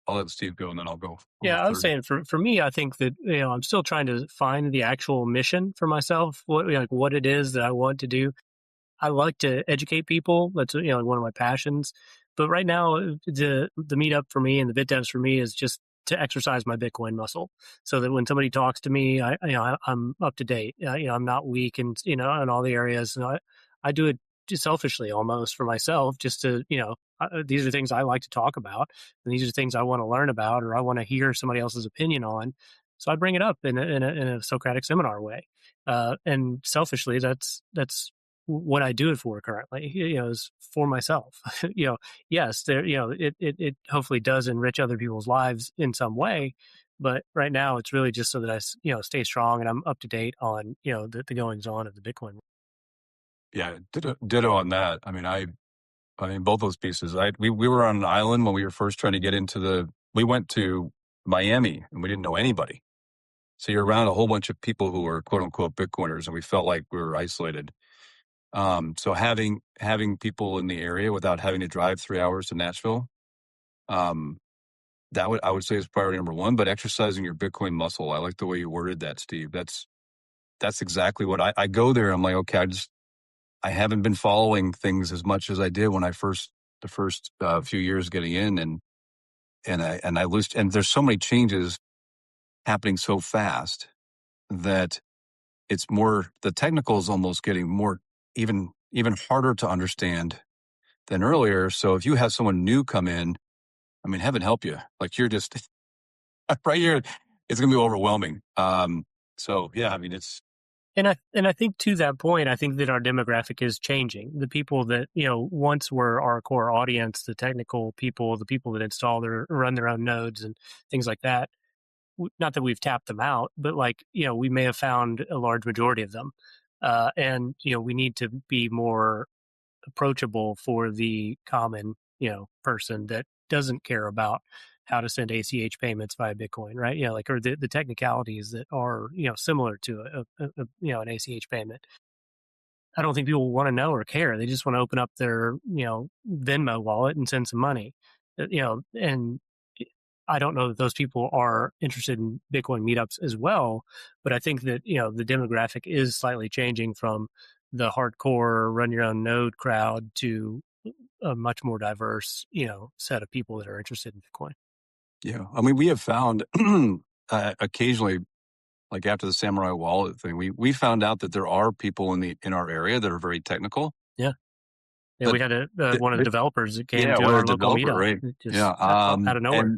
I'll let Steve go and then I'll go. Yeah, I was saying for me, I think that I'm still trying to find the actual mission for myself, what it is that I want to do. I like to educate people. That's one of my passions. But right now, the meetup for me and the BitDevs for me is just to exercise my Bitcoin muscle, so that when somebody talks to me, I'm up to date. I'm not weak in in all the areas. And I do it just selfishly almost for myself, just to these are things I like to talk about, and these are things I want to learn about, or I want to hear somebody else's opinion on. So I bring it up in a Socratic seminar way, and selfishly, that's what I do it for currently, is for myself. Yes, there, it hopefully does enrich other people's lives in some way, but right now it's really just so that I, stay strong and I'm up to date on, the goings on of the Bitcoin. Yeah, ditto on that. I mean, both those pieces. We were on an island when we were first trying to get into we went to Miami and we didn't know anybody. So you're around a whole bunch of people who are quote unquote Bitcoiners and we felt like we were isolated. So having people in the area without having to drive 3 hours to Nashville, I would say is priority number one. But exercising your Bitcoin muscle, I like the way you worded that, Steve. That's exactly what I go there. I'm like, okay, I haven't been following things as much as I did when the first few years getting in, and I lose. And there's so many changes happening so fast that it's more, the technical is almost getting more even harder to understand than earlier. So if you have someone new come in, I mean, heaven help you. Like you're just right here, it's going to be overwhelming. So yeah, I mean, it's. And I think to that point, I think that our demographic is changing. The people that, once were our core audience, the technical people, the people that run their own nodes and things like that. Not that we've tapped them out, but we may have found a large majority of them. And, we need to be more approachable for the common, person that doesn't care about how to send ACH payments via Bitcoin, right? Or the technicalities that are, similar to an ACH payment. I don't think people want to know or care. They just want to open up their, Venmo wallet and send some money, and I don't know that those people are interested in Bitcoin meetups as well, but I think that, the demographic is slightly changing from the hardcore run your own node crowd to a much more diverse, set of people that are interested in Bitcoin. Yeah. I mean, we have found occasionally, like after the Samurai Wallet thing, we found out that there are people in our area that are very technical. Yeah. Yeah, we had one of the developers that came to our local meetup, right? just out of nowhere.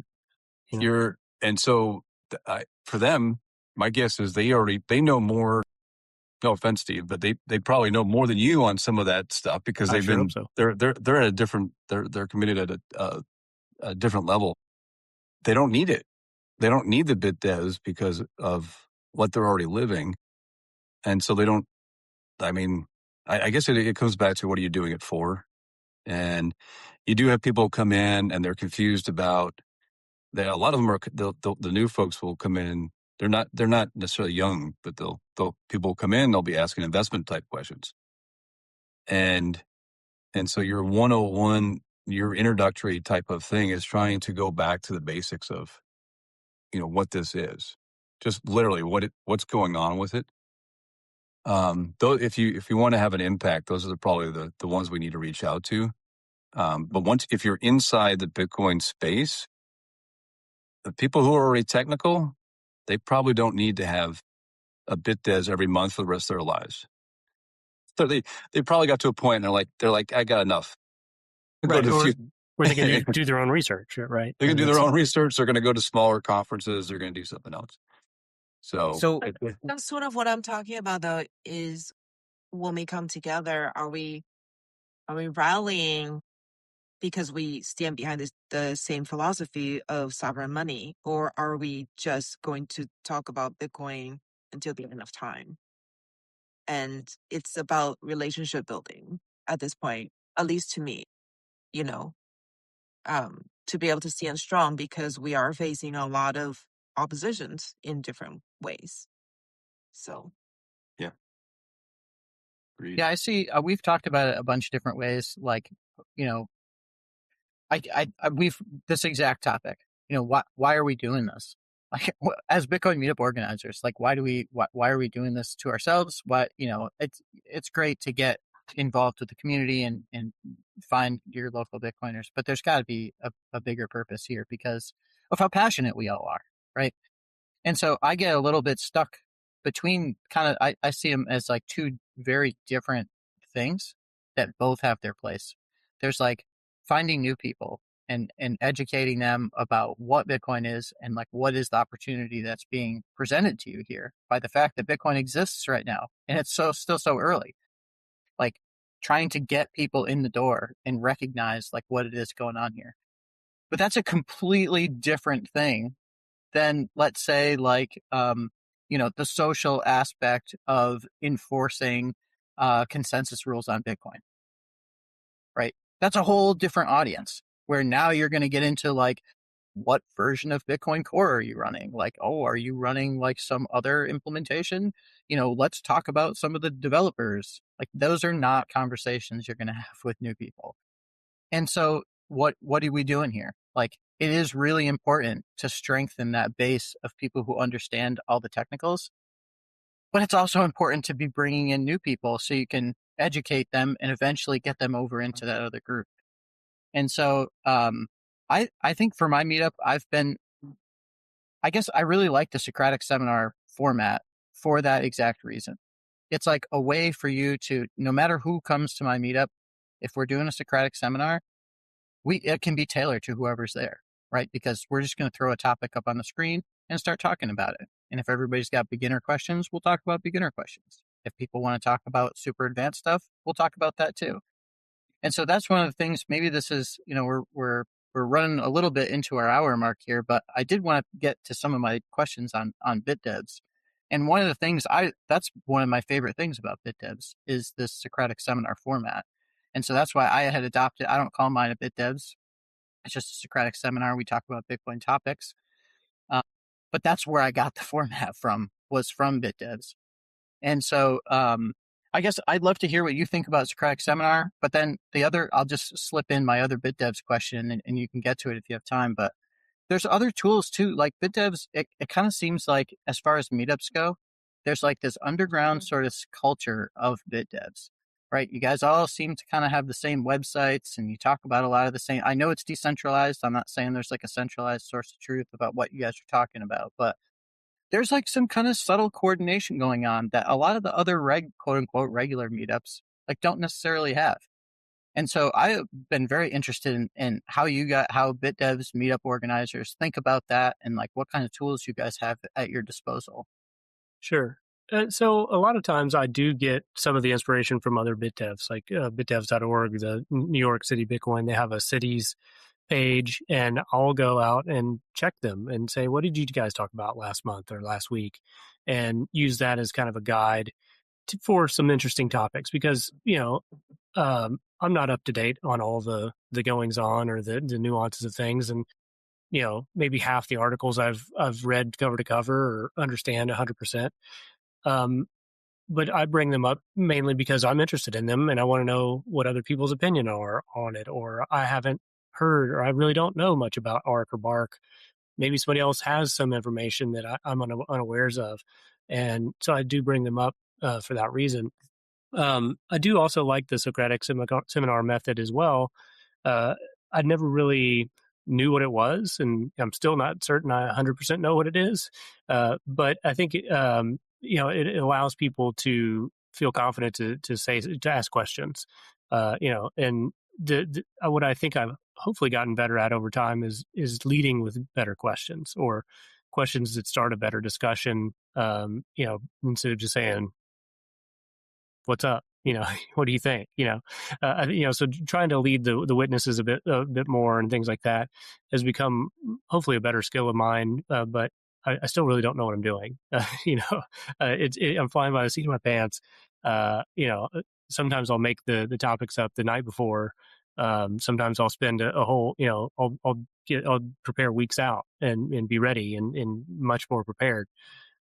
And so for them, my guess is they know more. No offense, Steve, but they probably know more than you on some of that stuff because they've been. So. They're at a different. They're committed at a different level. They don't need it. they don't need the bit devs because of what they're already living. And so they don't, I mean, I guess it comes back to what are you doing it for? And you do have people come in and they're confused about that. A lot of them are, the new folks will come in. They're not necessarily young, but people come in, they'll be asking investment type questions. And so your 101, your introductory type of thing is trying to go back to the basics of, what this is, just literally what's going on with it. Though if you want to have an impact, those are probably the ones we need to reach out to. But if you're inside the Bitcoin space, the people who are already technical, they probably don't need to have a BitDes every month for the rest of their lives. So they probably got to a point and they're like, I got enough. Right. Or they can do their own research, right? They can do their own research. They're going to go to smaller conferences. They're going to do something else. So that's sort of what I'm talking about, though, is when we come together, are we rallying because we stand behind the same philosophy of sovereign money, or are we just going to talk about Bitcoin until the end of time? And it's about relationship building at this point, at least to me, to be able to stand strong, because we are facing a lot of oppositions in different ways. So, yeah. Agreed. Yeah, I see. We've talked about it a bunch of different ways. Like, we've this exact topic. Why are we doing this? Like, as Bitcoin meetup organizers, like, why are we doing this to ourselves? It's great to get involved with the community and find your local Bitcoiners, but there's got to be a bigger purpose here because of how passionate we all are, right? And so I get a little bit stuck between I see them as like two very different things that both have their place. There's like finding new people and educating them about what Bitcoin is and like what is the opportunity that's being presented to you here by the fact that Bitcoin exists right now and it's still so early. Like trying to get people in the door and recognize like what it is going on here. But that's a completely different thing than, let's say, like the social aspect of enforcing consensus rules on Bitcoin, right? That's a whole different audience where now you're going to get into like, what version of Bitcoin Core are you running? Like, are you running like some other implementation? Let's talk about some of the developers. Like, those are not conversations you're going to have with new people. And so what are we doing here? Like, it is really important to strengthen that base of people who understand all the technicals, but it's also important to be bringing in new people so you can educate them and eventually get them over into that other group. And so I think for my meetup, I guess I really like the Socratic seminar format for that exact reason. It's like a way for you to, no matter who comes to my meetup, if we're doing a Socratic seminar, it can be tailored to whoever's there, right? Because we're just going to throw a topic up on the screen and start talking about it. And if everybody's got beginner questions, we'll talk about beginner questions. If people want to talk about super advanced stuff, we'll talk about that too. And so that's one of the things. Maybe this is, we're running a little bit into our hour mark here, but I did want to get to some of my questions on BitDevs. And one of the things that's one of my favorite things about BitDevs is this Socratic seminar format. And so that's why I had adopted, I don't call mine a BitDevs. It's just a Socratic seminar. We talk about Bitcoin topics. But that's where I got the format was from BitDevs. And so I guess I'd love to hear what you think about Socratic seminar, but then I'll just slip in my other BitDevs question and you can get to it if you have time. But there's other tools too, like BitDevs. It kind of seems like, as far as meetups go, there's like this underground sort of culture of BitDevs, right? You guys all seem to kind of have the same websites and you talk about a lot of the same. I know it's decentralized. I'm not saying there's like a centralized source of truth about what you guys are talking about, but there's like some kind of subtle coordination going on that a lot of the other quote unquote regular meetups like don't necessarily have. And so I've been very interested in how BitDevs meetup organizers think about that and like what kind of tools you guys have at your disposal. Sure. So a lot of times I do get some of the inspiration from other BitDevs, like bitdevs.org, the New York City Bitcoin. They have a cities page, and I'll go out and check them and say, what did you guys talk about last month or last week? And use that as kind of a guide for some interesting topics, because, I'm not up to date on all the goings on or the nuances of things. And, maybe half the articles I've read cover to cover or understand 100%. But I bring them up mainly because I'm interested in them and I want to know what other people's opinion are on it, or I haven't heard, or I really don't know much about ARC or BARC. Maybe somebody else has some information that I'm unawares of. And so I do bring them up for that reason. I do also like the Socratic seminar method as well. I never really knew what it was, and I'm still not certain I 100% know what it is. But I think it allows people to feel confident to ask questions. And what I think I've hopefully gotten better at over time is leading with better questions, or questions that start a better discussion. Instead of just saying, "What's up?" What do you think? So trying to lead the witnesses a bit more and things like that has become hopefully a better skill of mine. But I still really don't know what I'm doing. I'm flying by the seat of my pants. Sometimes I'll make the topics up the night before. Sometimes I'll spend a whole, I'll prepare weeks out and be ready and much more prepared.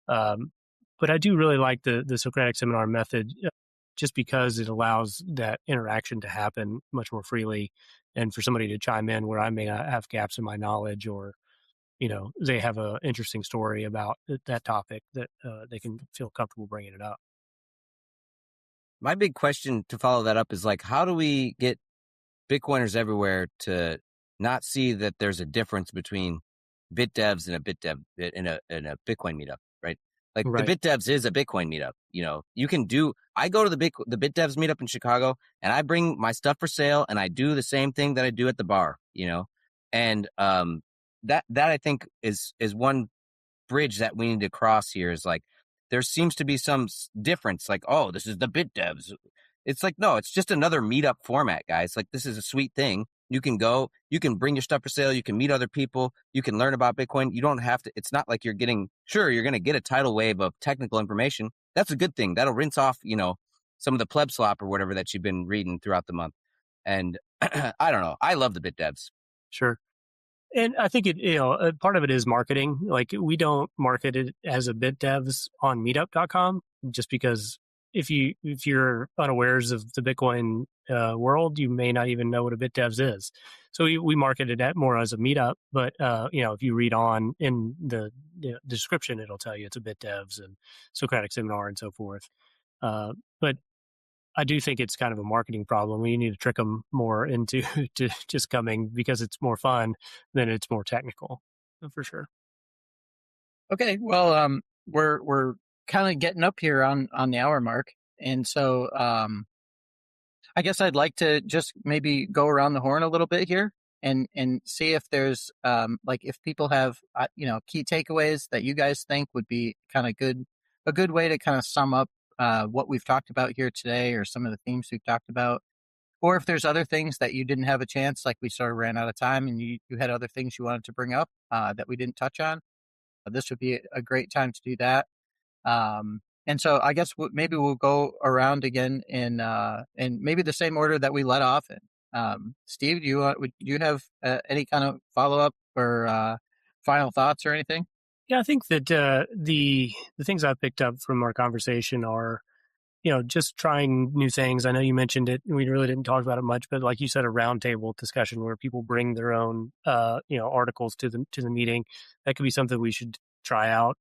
But I do really like the Socratic seminar method, just because it allows that interaction to happen much more freely, and for somebody to chime in where I may not have gaps in my knowledge, or they have an interesting story about that topic that they can feel comfortable bringing it up. My big question to follow that up is, like, how do we get Bitcoiners everywhere to not see that there's a difference between bit devs and a bit dev in a Bitcoin meetup, right? Like, Right. the bit devs is a Bitcoin meetup. I go to the bit devs meetup in Chicago, and I bring my stuff for sale, and I do the same thing that I do at the bar, and that I think is one bridge that we need to cross here. Is like, there seems to be some difference, like, oh, this is the bit devs. It's like, no, it's just another meetup format, guys. Like, this is a sweet thing. You can go, you can bring your stuff for sale, you can meet other people, you can learn about Bitcoin. You don't have to, it's not like you're going to get a tidal wave of technical information. That's a good thing. That'll rinse off, some of the pleb slop or whatever that you've been reading throughout the month. And I don't know. I love the bit devs. Sure. And I think part of it is marketing. Like, we don't market it as a bit devs on meetup.com, just because if you're unawares of the Bitcoin world, you may not even know what a bit devs is. So we market it more as a meetup. But if you read on in the description, it'll tell you it's a bit devs and Socratic seminar and so forth. But I do think it's kind of a marketing problem. We need to trick them more into to just coming because it's more fun than it's more technical, for sure. Okay, well, we're kind of getting up here on the hour mark, and so I guess I'd like to just maybe go around the horn a little bit here and see if there's if people have key takeaways that you guys think would be kind of a good way to kind of sum up what we've talked about here today, or some of the themes we've talked about, or if there's other things that you didn't have a chance, like we sort of ran out of time and you had other things you wanted to bring up that we didn't touch on. This would be a great time to do that. And so I guess maybe we'll go around again in maybe the same order that we let off in. Steve, would you have any kind of follow up or final thoughts or anything? Yeah, I think that the things I picked up from our conversation are, just trying new things. I know you mentioned it, and we really didn't talk about it much, but like you said, a roundtable discussion where people bring their own, articles to the meeting. That could be something we should try out.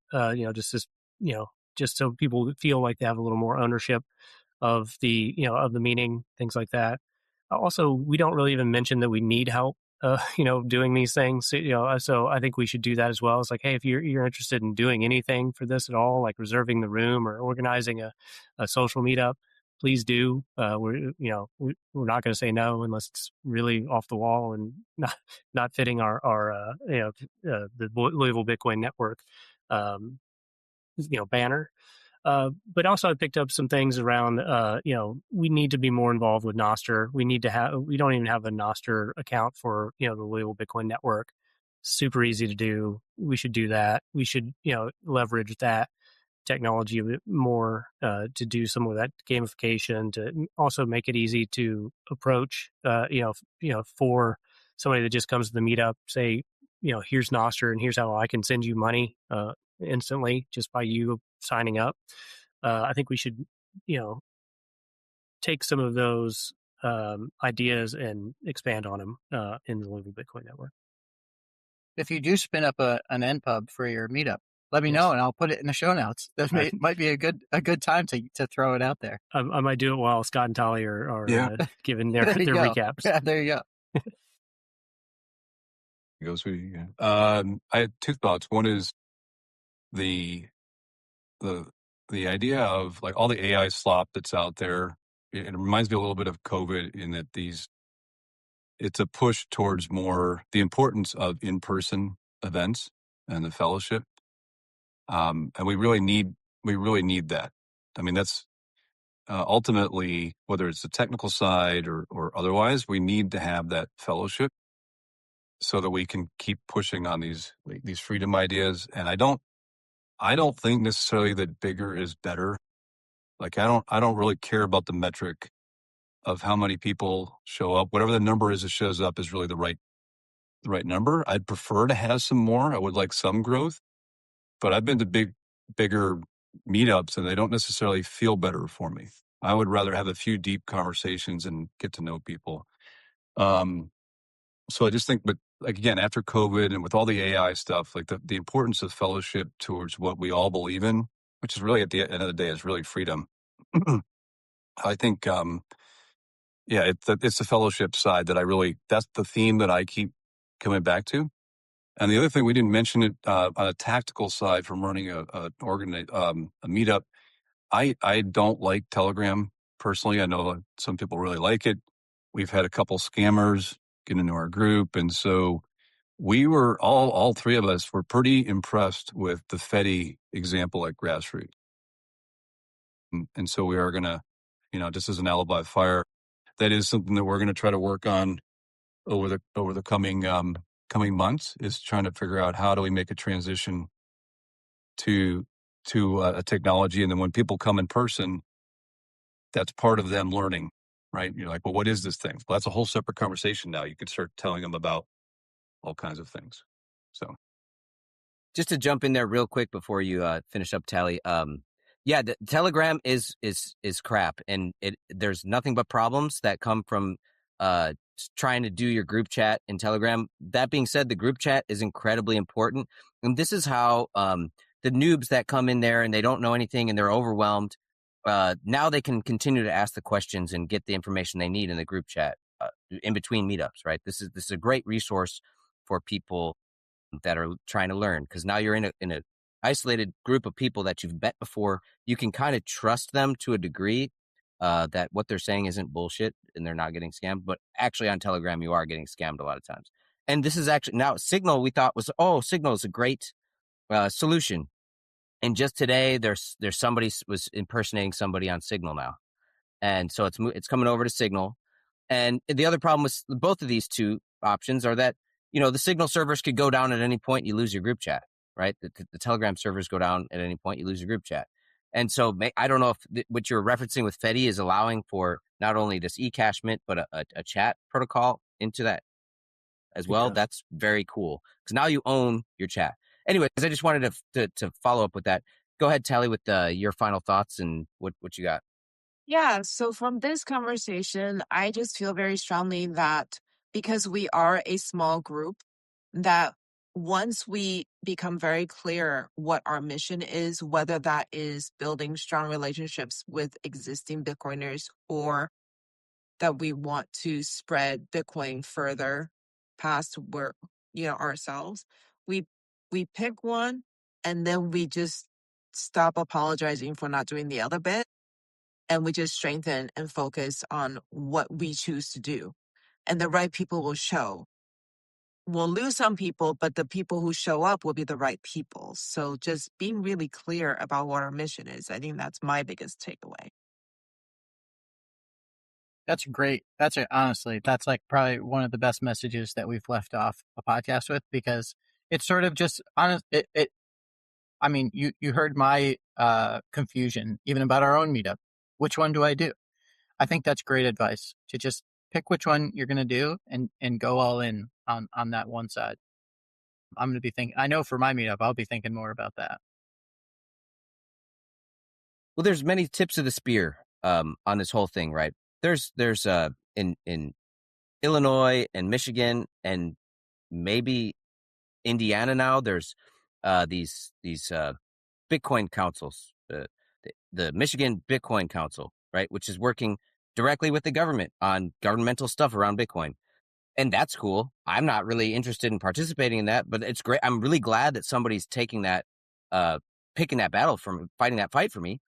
Just so people feel like they have a little more ownership of the meeting, things like that. Also, we don't really even mention that we need help, doing these things. So I think we should do that as well. It's like, hey, if you're interested in doing anything for this at all, like reserving the room or organizing a social meetup, please do. We're not going to say no unless it's really off the wall and not fitting our the Louisville Bitcoin Network banner. But also I picked up some things around, we need to be more involved with nostr. We don't even have a nostr account for, the Louisville Bitcoin Network. Super easy to do. We should do that. We should, leverage that technology a bit more to do some of that gamification, to also make it easy to approach, for somebody that just comes to the meetup, say, here's nostr and here's how I can send you money instantly just by you signing up. I think we should, take some of those ideas and expand on them in the Louisville Bitcoin Network. If you do spin up an NPub for your meetup, let me Yes. know and I'll put it in the show notes. That might be a good time to throw it out there. I might do it while Scott and Tali are giving their There you go. recaps. Yeah, there you go. I had two thoughts. One is the idea of like all the AI slop that's out there. It reminds me a little bit of COVID in that it's a push towards more the importance of in-person events and the fellowship. And we really need that. I mean, that's ultimately, whether it's the technical side or otherwise, we need to have that fellowship so that we can keep pushing on these freedom ideas. And I don't think necessarily that bigger is better. Like I don't really care about the metric of how many people show up. Whatever the number is that shows up is really the right number. I'd prefer to have some more. I would like some growth, but I've been to bigger meetups and they don't necessarily feel better for me. I would rather have a few deep conversations and get to know people. So I just think, but like again, after COVID and with all the AI stuff, like the importance of fellowship towards what we all believe in, which is really at the end of the day is really freedom. I think, it's the fellowship side that that's the theme that I keep coming back to. And the other thing we didn't mention it on a tactical side from running a meetup. I don't like Telegram personally. I know some people really like it. We've had a couple scammers get into our group, and so we were all three of us were pretty impressed with the Fedi example at Grassroots. And so we are going to, just as an alibi fire, that is something that we're going to try to work on over the coming months, is trying to figure out how do we make a transition to a technology. And then when people come in person, that's part of them learning, right? You're like, well, what is this thing? Well, that's a whole separate conversation now. You can start telling them about all kinds of things. So just to jump in there real quick before you finish up, Tali. The Telegram is crap, and there's nothing but problems that come from trying to do your group chat in Telegram. That being said, the group chat is incredibly important, and this is how the noobs that come in there and they don't know anything and they're overwhelmed, now they can continue to ask the questions and get the information they need in the group chat in between meetups. Right? This is a great resource for people that are trying to learn, because now you're in a isolated group of people that you've met before. You can kind of trust them to a degree that what they're saying isn't bullshit and they're not getting scammed. But actually on Telegram, you are getting scammed a lot of times. And this is actually now Signal. We thought Signal is a great solution. And just today, there's somebody was impersonating somebody on Signal now, and so it's coming over to Signal. And the other problem with both of these two options are that the Signal servers could go down at any point. You lose your group chat, right? The Telegram servers go down at any point. You lose your group chat. And so I don't know if what you're referencing with Fedi is allowing for not only this e-cashment, but a chat protocol into that as well. Yeah. That's very cool, because now you own your chat. Anyways, I just wanted to follow up with that. Go ahead, Tali, with your final thoughts and what you got. Yeah, so from this conversation, I just feel very strongly that because we are a small group, that once we become very clear what our mission is, whether that is building strong relationships with existing Bitcoiners or that we want to spread Bitcoin further past where, ourselves, we pick one and then we just stop apologizing for not doing the other bit. And we just strengthen and focus on what we choose to do. And the right people will show. we'll lose some people, but the people who show up will be the right people. So just being really clear about what our mission is. I think that's my biggest takeaway. That's great. Honestly, that's like probably one of the best messages that we've left off a podcast with, because it's sort of just honest. I mean, you heard my confusion even about our own meetup. Which one do I do? I think that's great advice, to just pick which one you're going to do and go all in on that one side. I'm going to be thinking, I know for my meetup, I'll be thinking more about that. Well, there's many tips of the spear on this whole thing, right? There's in Illinois and Michigan and maybe Indiana now. There's these Bitcoin councils, the Michigan Bitcoin Council, right, which is working directly with the government on governmental stuff around Bitcoin. And that's cool. I'm not really interested in participating in that, but it's great. I'm really glad that somebody's taking that, picking that battle from fighting that fight for me.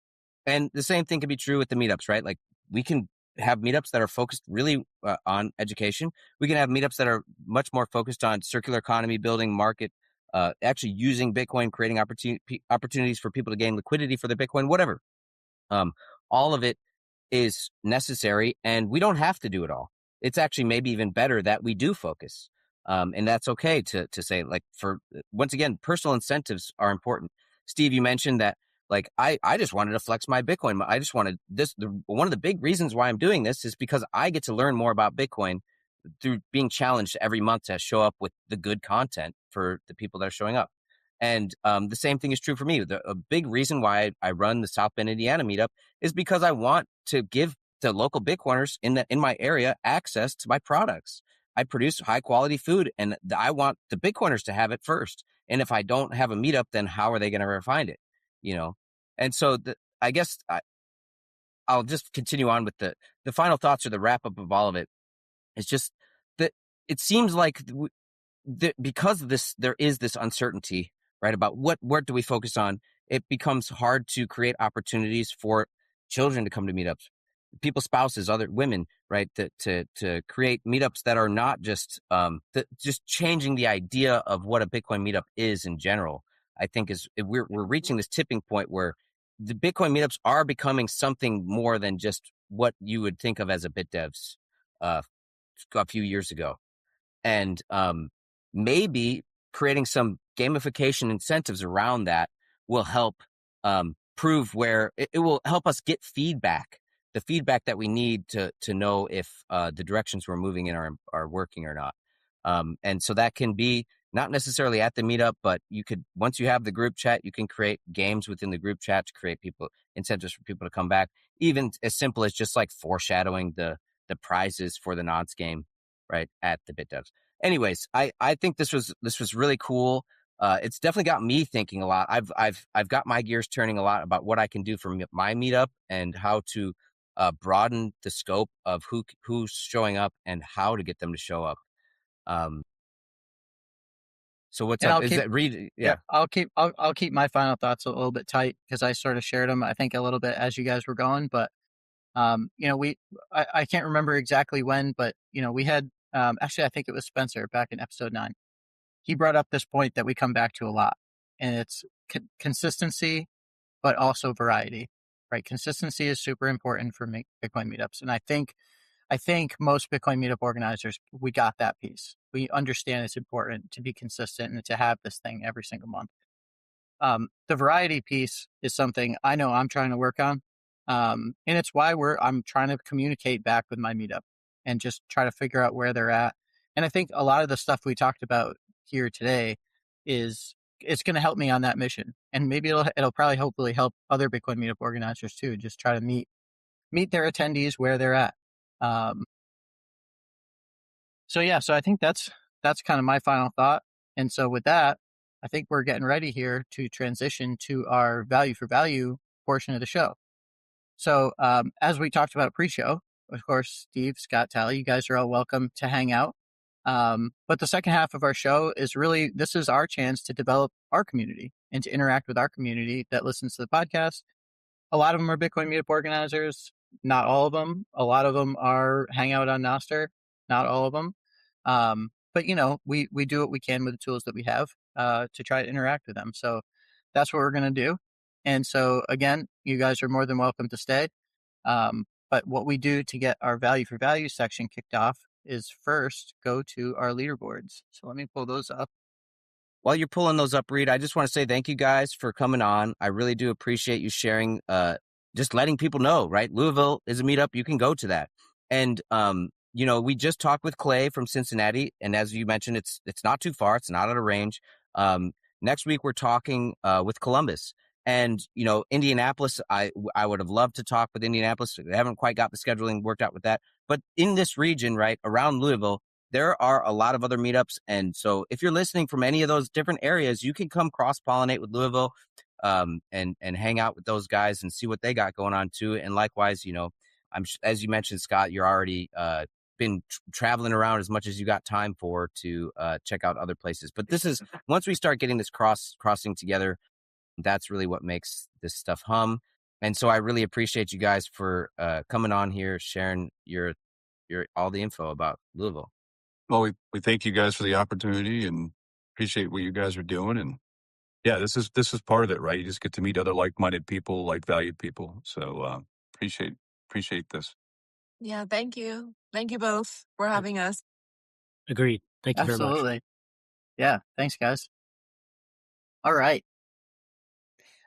And the same thing can be true with the meetups, right? Like we can have meetups that are focused really on education. We can have meetups that are much more focused on circular economy, building market, actually using Bitcoin, creating opportunities for people to gain liquidity for their Bitcoin, whatever. All of it is necessary, and we don't have to do it all. It's actually maybe even better that we do focus. And that's okay to say, like, for once again, personal incentives are important. Steve, you mentioned that, like, I just wanted to flex my Bitcoin. I just wanted this. One of the big reasons why I'm doing this is because I get to learn more about Bitcoin through being challenged every month to show up with the good content for the people that are showing up. And the same thing is true for me. A big reason why I run the South Bend, Indiana meetup is because I want to give the local Bitcoiners in my area access to my products. I produce high quality food, and I want the Bitcoiners to have it first. And if I don't have a meetup, then how are they going to ever find it? You know? And so I guess I'll just continue on with the final thoughts or the wrap up of all of it. It's just that it seems like because of this, there is this uncertainty, right, about what do we focus on. It becomes hard to create opportunities for children to come to meetups, people's spouses, other women, right, to create meetups that are not just just changing the idea of what a Bitcoin meetup is in general. I think we're reaching this tipping point where the Bitcoin meetups are becoming something more than just what you would think of as a BitDevs a few years ago. And maybe creating some gamification incentives around that will help prove where it will help us get feedback, the feedback that we need to know if the directions we're moving in are working or not. And so that can be not necessarily at the meetup, but you could, once you have the group chat, you can create games within the group chat to create incentives for people to come back, even as simple as just like foreshadowing the prizes for the nonce game, right, at the BitDevs. Anyways, I think this was really cool. It's definitely got me thinking a lot. I've got my gears turning a lot about what I can do for my meetup and how to broaden the scope of who's showing up and how to get them to show up. So what's And up? I'll Is keep, that Reed? yeah, Yeah. I'll keep my final thoughts a little bit tight, because I sort of shared them, I think, a little bit as you guys were going. But I can't remember exactly when, but we had actually, I think it was Spencer back in episode 9. He brought up this point that we come back to a lot, and it's consistency, but also variety, right? Consistency is super important for Bitcoin meetups, and I think most Bitcoin meetup organizers, we got that piece. We understand it's important to be consistent and to have this thing every single month. The variety piece is something I know I'm trying to work on. And it's why I'm trying to communicate back with my meetup and just try to figure out where they're at. And I think a lot of the stuff we talked about here today it's going to help me on that mission. And maybe it'll probably hopefully help other Bitcoin meetup organizers too. Just try to meet their attendees where they're at. So I think that's kind of my final thought. And so with that, I think we're getting ready here to transition to our value for value portion of the show. So as we talked about pre-show, of course, Steve, Scott, Tali, you guys are all welcome to hang out. But the second half of our show is really, this is our chance to develop our community and to interact with our community that listens to the podcast. A lot of them are Bitcoin meetup organizers. Not all of them. A lot of them are hang out on nostr. Not all of them. but we do what we can with the tools that we have to try to interact with them. So that's what we're going to do. And so again, you guys are more than welcome to stay. But what we do to get our value for value section kicked off is first go to our leaderboards. So let me pull those up. While you're pulling those up, Reed, I just want to say thank you guys for coming on. I really do appreciate you sharing, just letting people know, right? Louisville is a meetup. You can go to that. And, we just talked with Clay from Cincinnati. And as you mentioned, it's not too far. It's not out of range. Next week, we're talking with Columbus. And, Indianapolis, I would have loved to talk with Indianapolis. We haven't quite got the scheduling worked out with that. But in this region, right, around Louisville, there are a lot of other meetups. And so if you're listening from any of those different areas, you can come cross-pollinate with Louisville and hang out with those guys and see what they got going on too. And likewise, as you mentioned, Scott, you're already been traveling around as much as you got time for to check out other places. But this is, once we start getting this crossing together, that's really what makes this stuff hum. And so I really appreciate you guys for coming on here, sharing your all the info about Louisville. Well, we thank you guys for the opportunity and appreciate what you guys are doing. And yeah, this is part of it, right? You just get to meet other like-minded people, like-valued people. So appreciate this. Yeah, thank you. Thank you both for having us. Agreed. Thank you very much. Absolutely. Yeah. Thanks, guys. All right.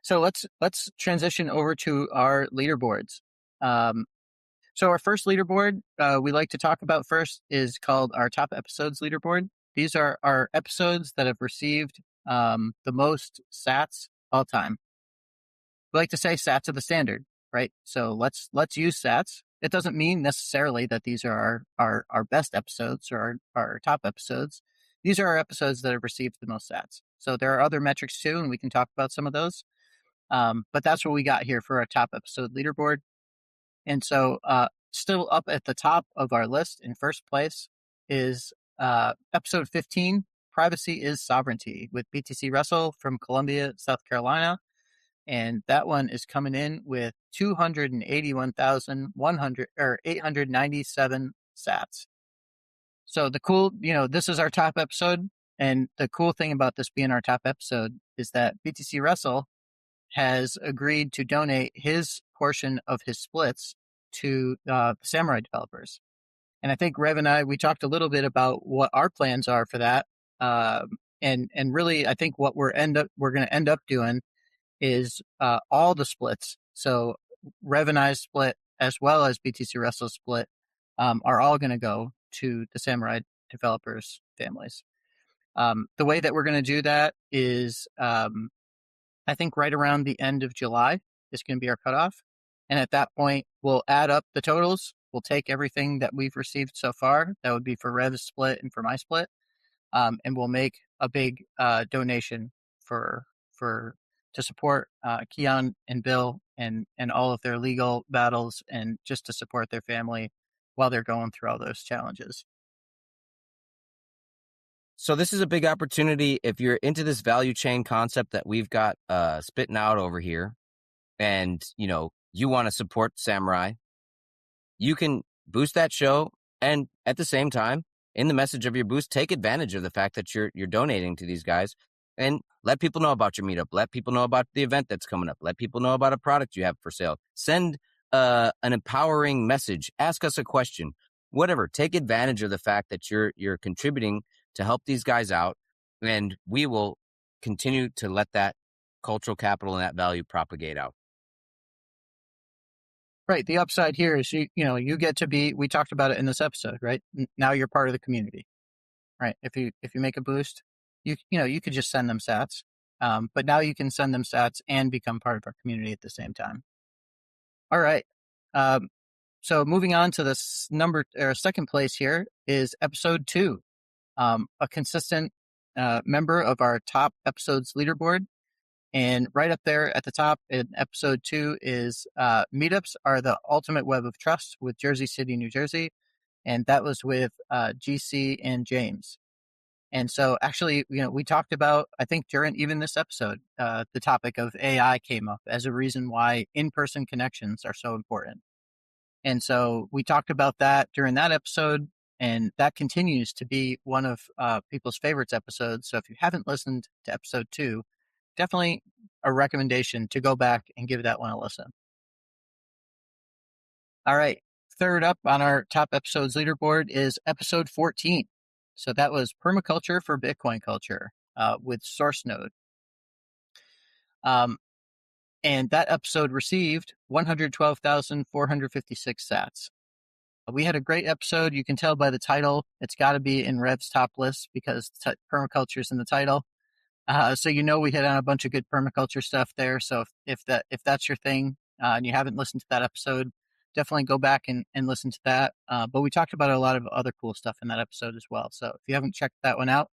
So let's transition over to our leaderboards. So our first leaderboard we like to talk about first is called our top episodes leaderboard. These are our episodes that have received the most sats all time. We like to say sats are the standard, right? So let's use sats. It doesn't mean necessarily that these are our best episodes or our top episodes. These are our episodes that have received the most sats. So there are other metrics too, and we can talk about some of those. But that's what we got here for our top episode leaderboard. And so still up at the top of our list in first place is episode 15, Privacy is Sovereignty, with BTC Wrestle from Columbia, South Carolina. And that one is coming in with 897 sats. So the cool, this is our top episode. And the cool thing about this being our top episode is that BTC Wrestle has agreed to donate his portion of his splits to the Samurai developers. And I think Rev and I, we talked a little bit about what our plans are for that. And really, I think what we're going to end up doing is all the splits. So Rev and I's split, as well as BTC Wrestle's split, are all going to go to the Samurai developers' families. The way that we're going to do that is I think right around the end of July is going to be our cutoff. And at that point, we'll add up the totals. We'll take everything that we've received so far. That would be for Rev's split and for my split. And we'll make a big donation to support Keon and Bill and all of their legal battles and just to support their family while they're going through all those challenges. So this is a big opportunity if you're into this value chain concept that we've got spitting out over here, and you want to support Samurai. You can boost that show, and at the same time, in the message of your boost, take advantage of the fact that you're donating to these guys, and let people know about your meetup. Let people know about the event that's coming up. Let people know about a product you have for sale. Send an empowering message. Ask us a question. Whatever. Take advantage of the fact that you're contributing to help these guys out, and we will continue to let that cultural capital and that value propagate out. Right. The upside here is you get to be. We talked about it in this episode, right? Now you're part of the community, right? If you make a boost, you could just send them sats, but now you can send them sats and become part of our community at the same time. All right. So moving on to this second place here is episode 2. A consistent member of our top episodes leaderboard. And right up there at the top in episode 2 is Meetups Are the Ultimate Web of Trust with Jersey City, New Jersey. And that was with GC and James. And so actually, we talked about, I think during even this episode, the topic of AI came up as a reason why in-person connections are so important. And so we talked about that during that episode. And that continues to be one of people's favorites episodes. So if you haven't listened to episode 2, definitely a recommendation to go back and give that one a listen. All right. Third up on our top episodes leaderboard is episode 14. So that was Permaculture for Bitcoin Culture with Source Node. And that episode received 112,456 sats. We had a great episode. You can tell by the title. It's got to be in Rev's top list because permaculture is in the title. So we hit on a bunch of good permaculture stuff there. So if that's your thing and you haven't listened to that episode, definitely go back and listen to that. But we talked about a lot of other cool stuff in that episode as well. So if you haven't checked that one out,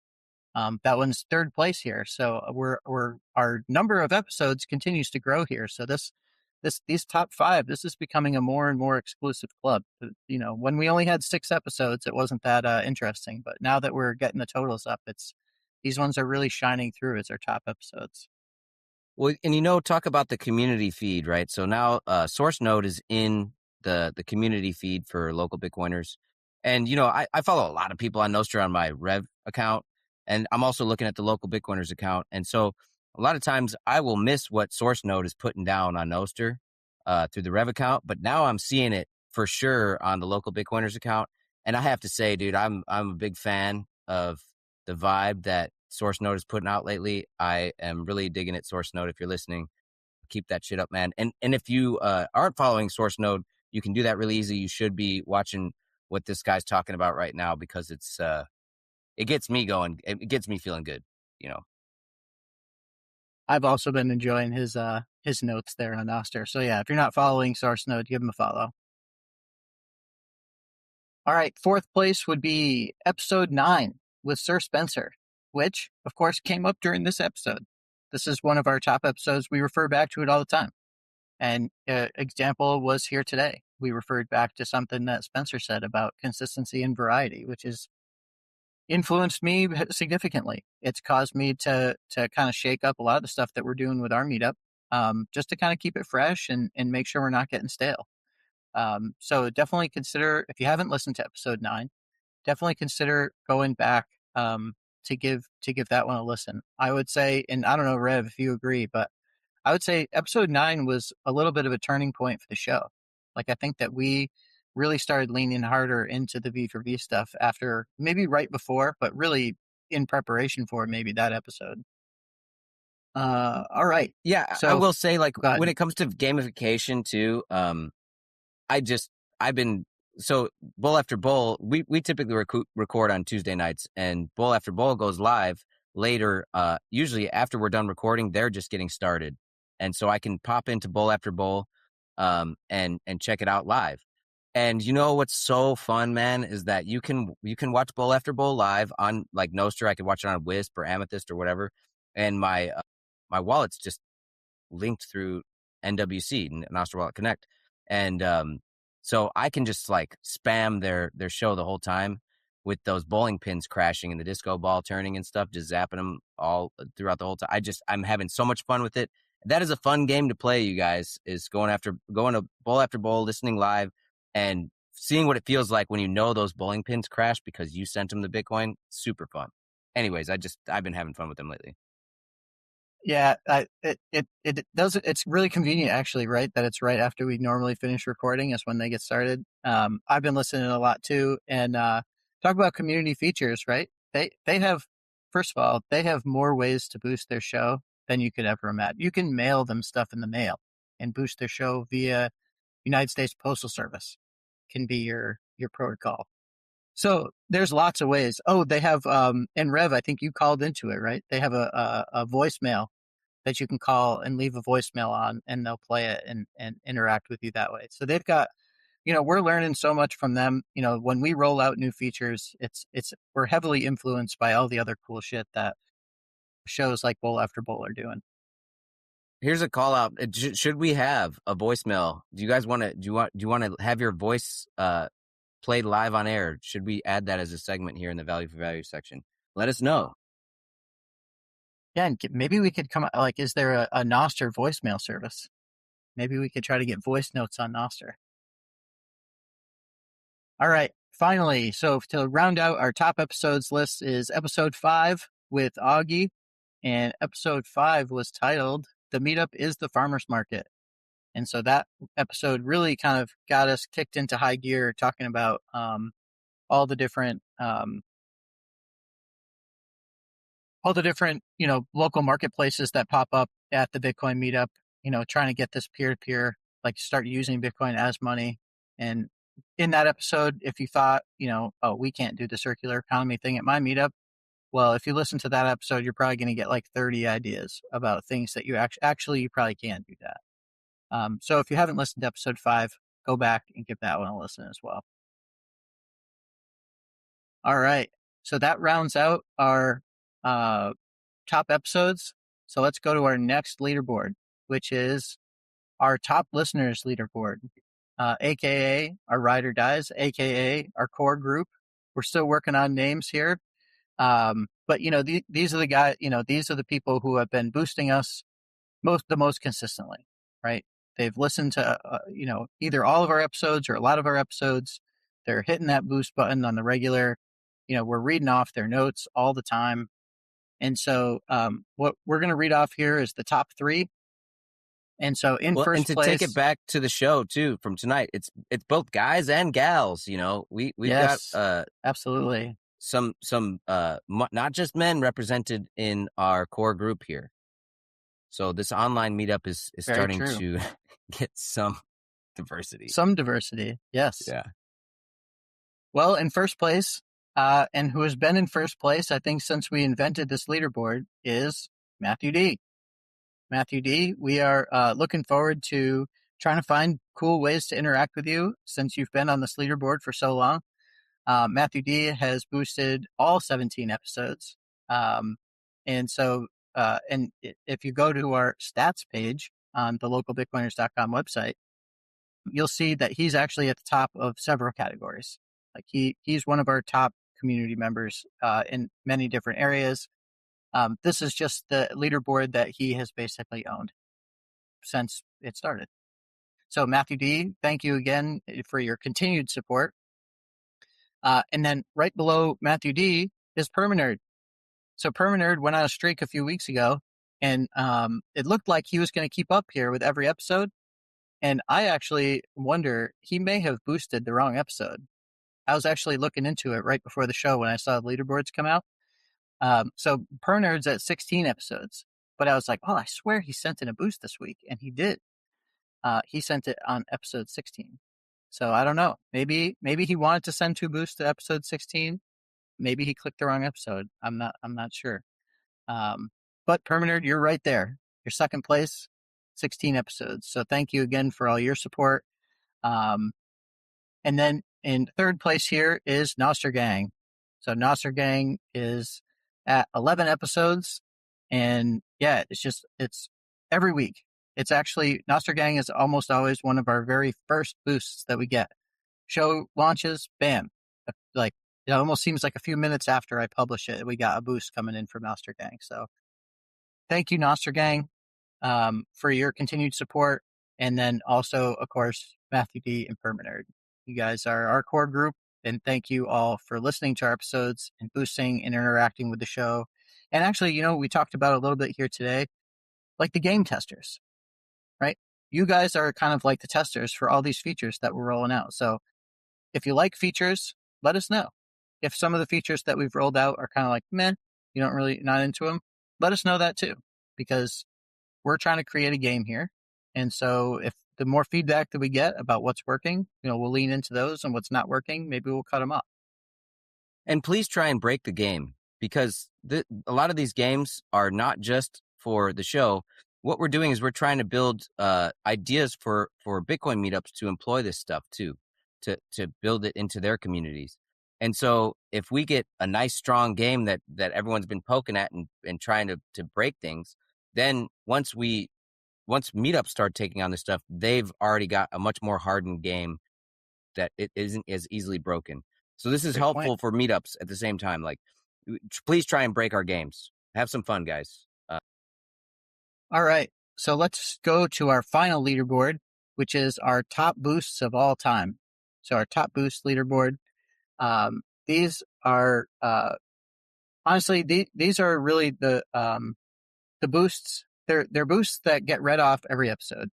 that one's third place here. So our number of episodes continues to grow here. So these top 5, this is becoming a more and more exclusive club. When we only had 6 episodes, it wasn't that interesting. But now that we're getting the totals up, these ones are really shining through as our top episodes. Well, and talk about the community feed, right? So now Source Node is in the community feed for local Bitcoiners. And, I follow a lot of people on Nostr on my Rev account. And I'm also looking at the local Bitcoiners account. And so a lot of times I will miss what Source Node is putting down on Nostr through the Rev account. But now I'm seeing it for sure on the local Bitcoiners account. And I have to say, dude, I'm a big fan of the vibe that Source Node is putting out lately. I am really digging it, Source Node. If you're listening, keep that shit up, man. And if you aren't following Source Node, you can do that really easy. You should be watching what this guy's talking about right now because it gets me going. It gets me feeling good, I've also been enjoying his notes there on Nostr. So yeah, if you're not following Source Node, give him a follow. All right, 4th place would be episode 9 with Sir Spencer, which of course came up during this episode. This is one of our top episodes. We refer back to it all the time. And example was here today. We referred back to something that Spencer said about consistency and variety, which has influenced me significantly. It's caused me to kind of shake up a lot of the stuff that we're doing with our meetup, just to kind of keep it fresh and make sure we're not getting stale. So definitely consider, if you haven't listened to episode 9, definitely consider going back to give that one a listen. I would say, and I don't know, Rev, if you agree, but I would say episode 9 was a little bit of a turning point for the show. Like, I think that we really started leaning harder into the V4V stuff after, maybe right before, but really in preparation for maybe that episode. All right. Yeah, So I will say, like, when it comes to gamification too, I've been, so Bowl After Bowl, we typically record on Tuesday nights, and Bowl After Bowl goes live later, usually after we're done recording. They're just getting started. And so I can pop into Bowl After Bowl and check it out live. And what's so fun, man, is that you can watch Bowl After Bowl live on like Nostr. I could watch it on Wisp or Amethyst or whatever. And my wallet's just linked through NWC, Nostr Wallet Connect. And so I can just like spam their show the whole time with those bowling pins crashing and the disco ball turning and stuff, just zapping them all throughout the whole time. I'm having so much fun with it. That is a fun game to play, you guys, is going to Bowl After Bowl, listening live and seeing what it feels like when those bowling pins crash because you sent them the Bitcoin. Super fun. Anyways, I've been having fun with them lately. Yeah, it does. It's really convenient, actually, right? That it's right after we normally finish recording is when they get started. I've been listening a lot too, and talk about community features, right? They have, first of all, they have more ways to boost their show than you could ever imagine. You can mail them stuff in the mail and boost their show via United States Postal Service. Can be your protocol. So there's lots of ways. Oh, they have, and Rev, I think you called into it, right? They have a voicemail that you can call and leave a voicemail on, and they'll play it and interact with you that way. So they've got, we're learning so much from them. When we roll out new features, we're heavily influenced by all the other cool shit that shows like Bowl After Bowl are doing. Here's a call out. Should we have a voicemail? Do you guys want to? Do you want to have your voice played live on air? Should we add that as a segment here in the value for value section? Let us know. Yeah, and maybe we could come, like, is there a Nostr voicemail service? Maybe we could try to get voice notes on Nostr. All right, finally, so to round out our top episodes list is episode 5 with Augie, and episode 5 was titled "The Meetup is the Farmers Market." And so that episode really kind of got us kicked into high gear, talking about all the different local marketplaces that pop up at the Bitcoin meetup, trying to get this peer-to-peer, like start using Bitcoin as money. And in that episode, if you thought, oh, we can't do the circular economy thing at my meetup, well, if you listen to that episode, you're probably going to get like 30 ideas about things that you you probably can do that. So if you haven't listened to episode 5, go back and give that one a listen as well. All right. So that rounds out our top episodes. So let's go to our next leaderboard, which is our top listeners leaderboard, aka our ride or dies, aka our core group. We're still working on names here. But these are the guys, these are the people who have been boosting us the most consistently, right? They've listened to, either all of our episodes or a lot of our episodes. They're hitting that boost button on the regular. We're reading off their notes all the time. And so what we're going to read off here is the top 3. And so first and to place, take it back to the show too from tonight, it's both guys and gals. We've yes, got absolutely some not just men represented in our core group here. So this online meetup is starting to get some diversity. Some diversity, yes. Yeah. Well, in first place, and who has been in first place, I think, since we invented this leaderboard, is Matthew D. Matthew D, we are looking forward to trying to find cool ways to interact with you since you've been on this leaderboard for so long. Matthew D has boosted all 17 episodes. And so, if you go to our stats page on the localbitcoiners.com website, you'll see that he's actually at the top of several categories. Like he's one of our top community members in many different areas. This is just the leaderboard that he has basically owned since it started. So Matthew D, thank you again for your continued support. And then right below Matthew D is Permanerd. So Permanerd went on a streak a few weeks ago, and it looked like he was going to keep up here with every episode. And I actually wonder, he may have boosted the wrong episode. I was actually looking into it right before the show when I saw the leaderboards come out. So Pernerd's at 16 episodes, but I was like, oh, I swear he sent in a boost this week, and he did. He sent it on episode 16. So I don't know. Maybe he wanted to send 2 boosts to episode 16. Maybe he clicked the wrong episode. I'm not sure. But Permanerd, you're right there. You're second place, 16 episodes. So thank you again for all your support. And then in third place here is Nostr Gang. So Nostr Gang is at 11 episodes. And yeah, it's every week. It's actually, Nostr Gang is almost always one of our very first boosts that we get. Show launches, bam. Like, it almost seems like a few minutes after I publish it, we got a boost coming in from Nostr Gang. So thank you, Nostr Gang, for your continued support. And then also, of course, Matthew D and Permanerd. You guys are our core group. And thank you all for listening to our episodes and boosting and interacting with the show. And actually, we talked about a little bit here today, like the game testers, right? You guys are kind of like the testers for all these features that we're rolling out. So if you like features, let us know. If some of the features that we've rolled out are kind of like, meh, you don't really, not into them, let us know that too, because we're trying to create a game here. And so if the more feedback that we get about what's working, we'll lean into those, and what's not working, maybe we'll cut them off. And please try and break the game, because a lot of these games are not just for the show. What we're doing is we're trying to build ideas for Bitcoin meetups to employ this stuff too, to build it into their communities. And so if we get a nice, strong game that everyone's been poking at and trying to break things, then once meetups start taking on this stuff, they've already got a much more hardened game that it isn't as easily broken. So this is helpful for meetups at the same time. Like, please try and break our games. Have some fun, guys. All right. So let's go to our final leaderboard, which is our top boosts of all time. So our top boost leaderboard. These are honestly these are really the boosts. They're boosts that get read off every episode.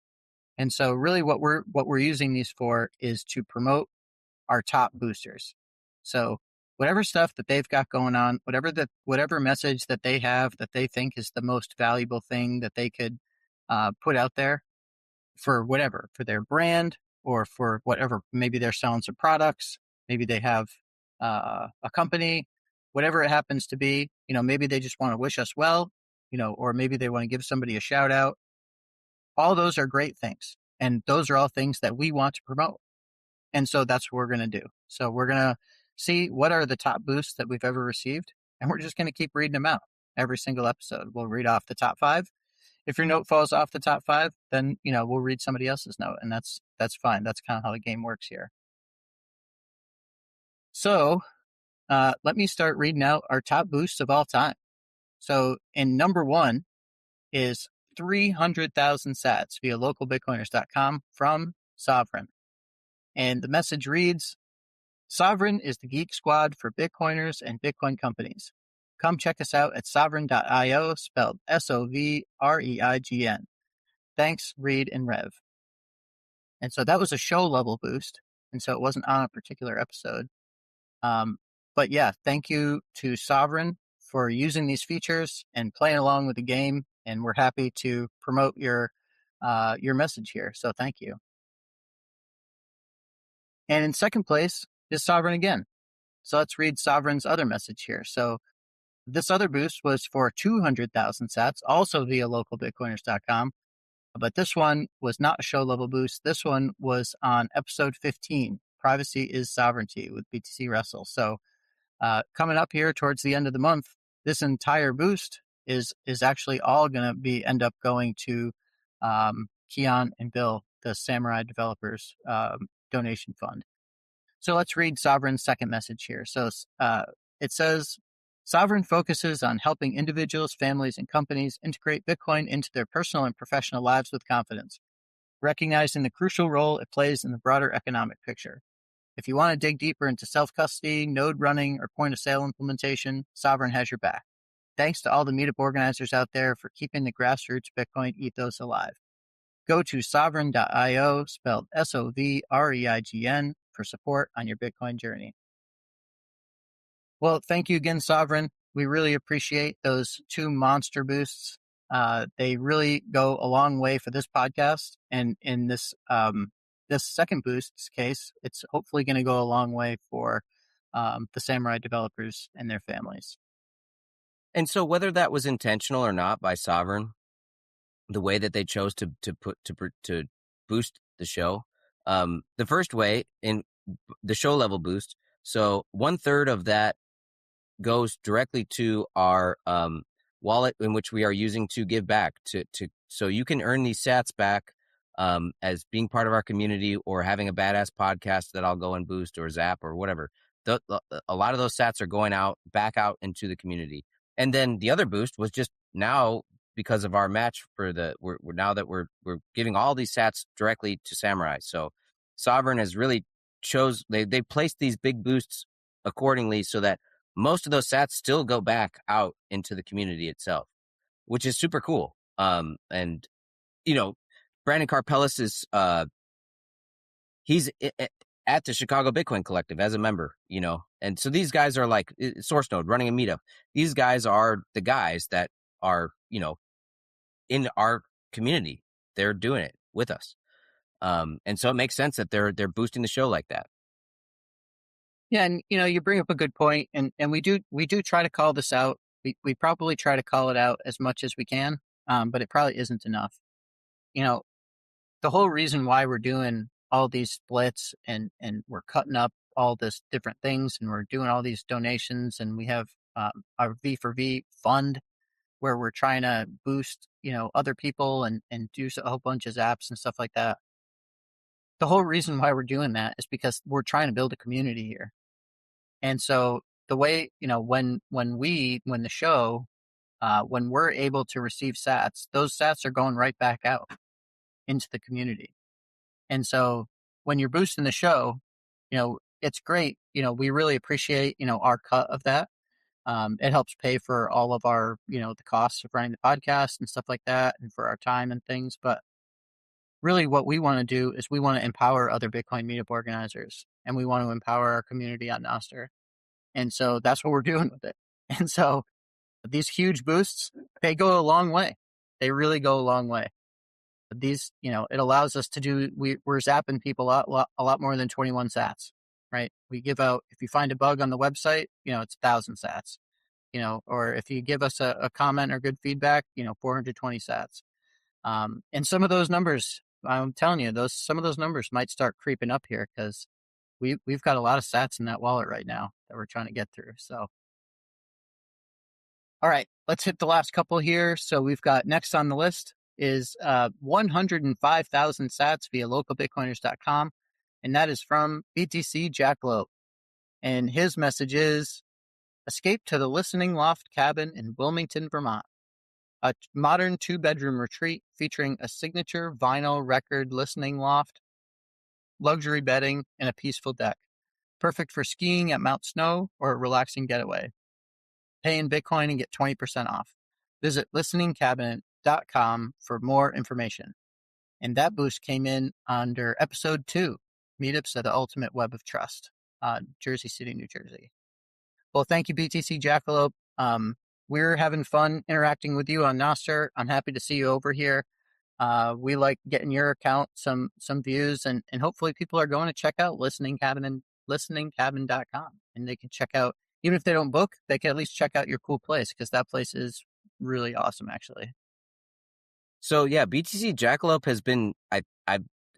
And so really what we're using these for is to promote our top boosters. So whatever stuff that they've got going on, whatever message that they have that they think is the most valuable thing that they could put out there for whatever, for their brand or for whatever, maybe they're selling some products, maybe they have a company, whatever it happens to be, maybe they just want to wish us well, or maybe they want to give somebody a shout out. All those are great things. And those are all things that we want to promote. And so that's what we're going to do. So we're going to see what are the top boosts that we've ever received. And we're just going to keep reading them out every single episode. We'll read off the top 5. If your note falls off the top 5, then, we'll read somebody else's note. And that's fine. That's kind of how the game works here. So let me start reading out our top boosts of all time. So in number 1 is 300,000 sats via localbitcoiners.com from Sovereign. And the message reads, Sovereign is the geek squad for Bitcoiners and Bitcoin companies. Come check us out at sovereign.io, spelled SOVREIGN. Thanks, Reed and Rev. And so that was a show level boost. And so it wasn't on a particular episode. But yeah, thank you to Sovereign for using these features and playing along with the game. And we're happy to promote your message here. So thank you. And in second place is Sovereign again. So let's read Sovereign's other message here. So this other boost was for 200,000 sats, also via localbitcoiners.com. But this one was not a show level boost. This one was on episode 15, Privacy is Sovereignty with BTC Wrestle. So coming up here towards the end of the month, this entire boost is actually all going to end up going to Keon and Bill, the Samurai Developers donation fund. So let's read Sovereign's second message here. So it says, Sovereign focuses on helping individuals, families, and companies integrate Bitcoin into their personal and professional lives with confidence, recognizing the crucial role it plays in the broader economic picture. If you want to dig deeper into self-custody, node running, or point-of-sale implementation, Sovereign has your back. Thanks to all the Meetup organizers out there for keeping the grassroots Bitcoin ethos alive. Go to sovereign.io, spelled SOVREIGN, for support on your Bitcoin journey. Well, thank you again, Sovereign. We really appreciate those 2 monster boosts. They really go a long way for this podcast. And in this second boost's case, it's hopefully going to go a long way for the Samurai developers and their families. And so whether that was intentional or not by Sovereign, the way that they chose to boost the show, the first way in the show level boost, so 1/3 of that goes directly to our wallet, in which we are using to give back to so you can earn these sats back as being part of our community or having a badass podcast that I'll go and boost or zap or whatever. A lot of those sats are going back out into the community. And then the other boost was just now, because of our match for we're giving all these sats directly to Samurai. So Sovereign has really they placed these big boosts accordingly so that most of those sats still go back out into the community itself, which is super cool. And Brandon Karpelis is he's at the Chicago Bitcoin Collective as a member, and so these guys are like Source Node running a meetup. These guys are the guys that are in our community. They're doing it with us, and so it makes sense that they're boosting the show like that. Yeah, and you bring up a good point, and we do try to call this out. We probably try to call it out as much as we can, but it probably isn't enough. The whole reason why we're doing all these splits and we're cutting up all this different things and we're doing all these donations and we have our V4V fund where we're trying to boost, other people and do a whole bunch of zaps and stuff like that. The whole reason why we're doing that is because we're trying to build a community here. And so the way, when the show, when we're able to receive sats, those sats are going right back out into the community. And so when you're boosting the show, it's great, we really appreciate, our cut of that. It helps pay for all of our, the costs of running the podcast and stuff like that, and for our time and things. But really what we want to do is we want to empower other Bitcoin meetup organizers, and we want to empower our community on Nostr. And so that's what we're doing with it. And so these huge boosts, they go a long way. They really go a long way. These, it allows us to do, we're zapping people a lot more than 21 sats, right? We give out, if you find a bug on the website, it's 1,000 sats, or if you give us a comment or good feedback, 420 sats. And some of those numbers, I'm telling you, some of those numbers might start creeping up here, because we've got a lot of sats in that wallet right now that we're trying to get through. So, all right, let's hit the last couple here. So we've got next on the list is 105,000 sats via localbitcoiners.com. And that is from BTC Jackalope. And his message is, escape to the Listening Loft cabin in Wilmington, Vermont. A modern 2-bedroom retreat featuring a signature vinyl record listening loft, luxury bedding, and a peaceful deck. Perfect for skiing at Mount Snow or a relaxing getaway. Pay in Bitcoin and get 20% off. Visit listeningcabinet.com for more information. And that boost came in under episode 2, Meetups are the Ultimate Web of Trust, Jersey City, New Jersey. Well, thank you, BTC Jackalope. We're having fun interacting with you on Nostr. I'm happy to see you over here. We like getting your account some views, and hopefully people are going to check out listeningcabin.com, and they can check out, even if they don't book, they can at least check out your cool place, because that place is really awesome, actually. So yeah, BTC Jackalope has been, I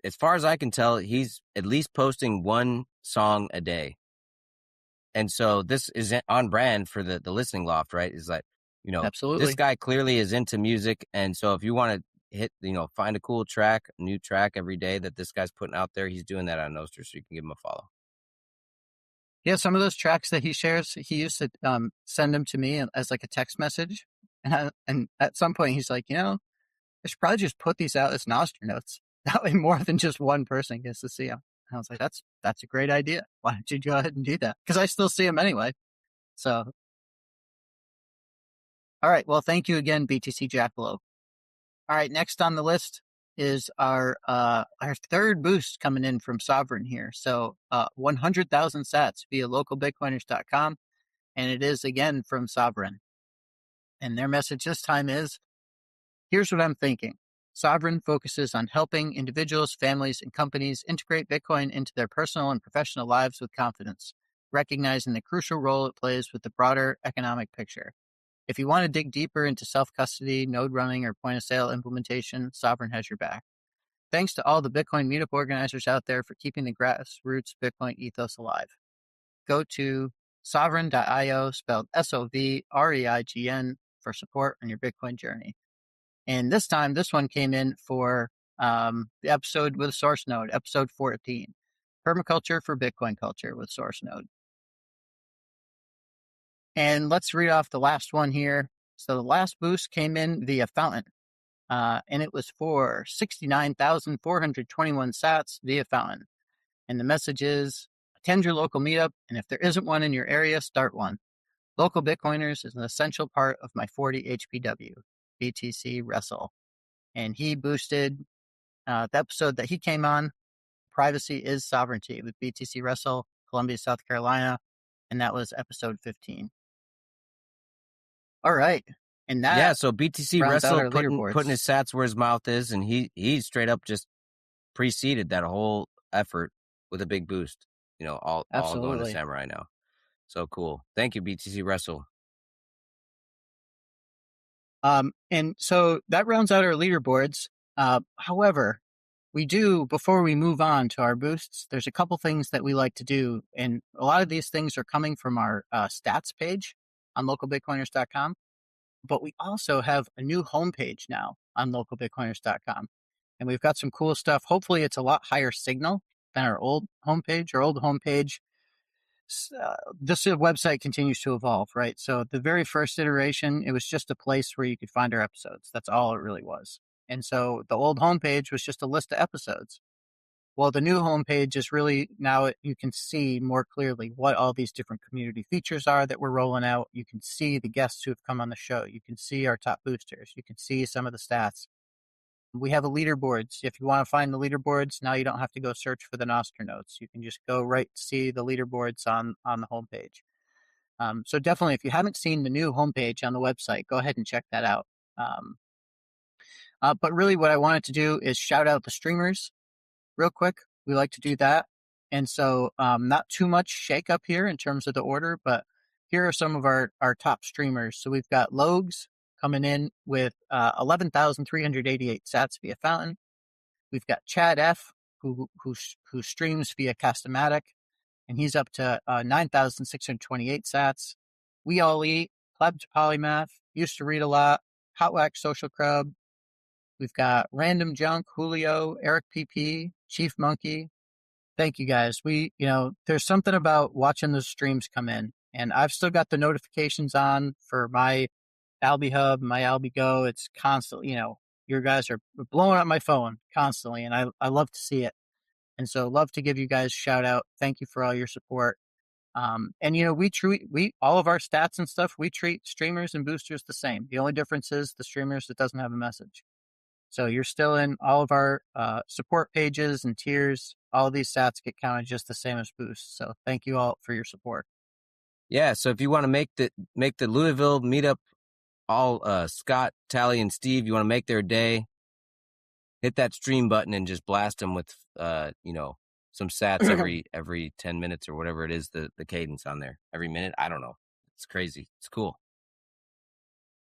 as far as I can tell, he's at least posting one song a day. And so this is on brand for the listening loft, right? Is like, Absolutely. This guy clearly is into music. And so if you want to hit, find a cool track, a new track every day that this guy's putting out there, he's doing that on Nostr, so you can give him a follow. Yeah, some of those tracks that he shares, he used to send them to me as like a text message. And at some point he's like, I should probably just put these out as Nostr notes. That way more than just one person gets to see them. And I was like, that's a great idea. Why don't you go ahead and do that? Because I still see them anyway. So, all right. Well, thank you again, BTC Jackalope. All right. Next on the list is our third boost coming in from Sovereign here. So 100,000 sats via localbitcoiners.com. And it is again from Sovereign. And their message this time is, here's what I'm thinking. Sovereign focuses on helping individuals, families, and companies integrate Bitcoin into their personal and professional lives with confidence, recognizing the crucial role it plays with the broader economic picture. If you want to dig deeper into self-custody, node running, or point-of-sale implementation, Sovereign has your back. Thanks to all the Bitcoin meetup organizers out there for keeping the grassroots Bitcoin ethos alive. Go to sovereign.io, spelled SOVREIGN, for support on your Bitcoin journey. And this time, this one came in for the episode with Source Node, episode 14, Permaculture for Bitcoin Culture with Source Node. And let's read off the last one here. So the last boost came in via Fountain, and it was for 69,421 sats via Fountain. And the message is, attend your local meetup, and if there isn't one in your area, start one. Local Bitcoiners is an essential part of my 40 HPW, BTC Wrestle. And he boosted the episode that he came on, Privacy is Sovereignty, with BTC Wrestle, Columbia, South Carolina, and that was episode 15. All right. And that so BTC rounds out Wrestle our leaderboards. putting his sats where his mouth is, and he straight up just preceded that whole effort with a big boost. All going to Samurai now. So cool. Thank you, BTC Wrestle. And so that rounds out our leaderboards. However, we do, before we move on to our boosts, there's a couple things that we like to do. And a lot of these things are coming from our stats page on localbitcoiners.com. But we also have a new homepage now on localbitcoiners.com. And we've got some cool stuff. Hopefully it's a lot higher signal than our old homepage. Our old homepage, this website continues to evolve, right? So the very first iteration, it was just a place where you could find our episodes. That's all it really was. And so the old homepage was just a list of episodes. Well, the new homepage is really now you can see more clearly what all these different community features are that we're rolling out. You can see the guests who have come on the show. You can see our top boosters. You can see some of the stats. We have a leaderboards. If you want to find the leaderboards, now you don't have to go search for the nostr notes. You can just go right see the leaderboards on the homepage. So definitely, if you haven't seen the new homepage on the website, go ahead and check that out. But really what I wanted to do is shout out the streamers real quick. We like to do that. And so not too much shake up here in terms of the order, but here are some of our top streamers. So we've got Logs coming in with 11,388 sats via Fountain. We've got Chad F, who streams via Castomatic, and he's up to 9,628 sats. We All Eat, Pleb to Polymath, Used to Read a Lot, Hot Wax Social Crub. We've got Random Junk, Julio, Eric PP, Chief Monkey. Thank you guys. There's something about watching those streams come in, and I've still got the notifications on for my Albi Hub, my Albi Go. It's constantly, your guys are blowing up my phone constantly, and I love to see it. And so love to give you guys a shout out. Thank you for all your support. And we all of our stats and stuff, we treat streamers and boosters the same. The only difference is the streamers that doesn't have a message. So you're still in all of our support pages and tiers. All of these stats get counted just the same as boosts. So thank you all for your support. Yeah, so if you want to make the Louisville meetup all Scott, Tali, and Steve, you want to make their day, hit that stream button and just blast them with some sats every 10 minutes or whatever it is, the cadence on there. Every minute, I don't know. It's crazy. It's cool.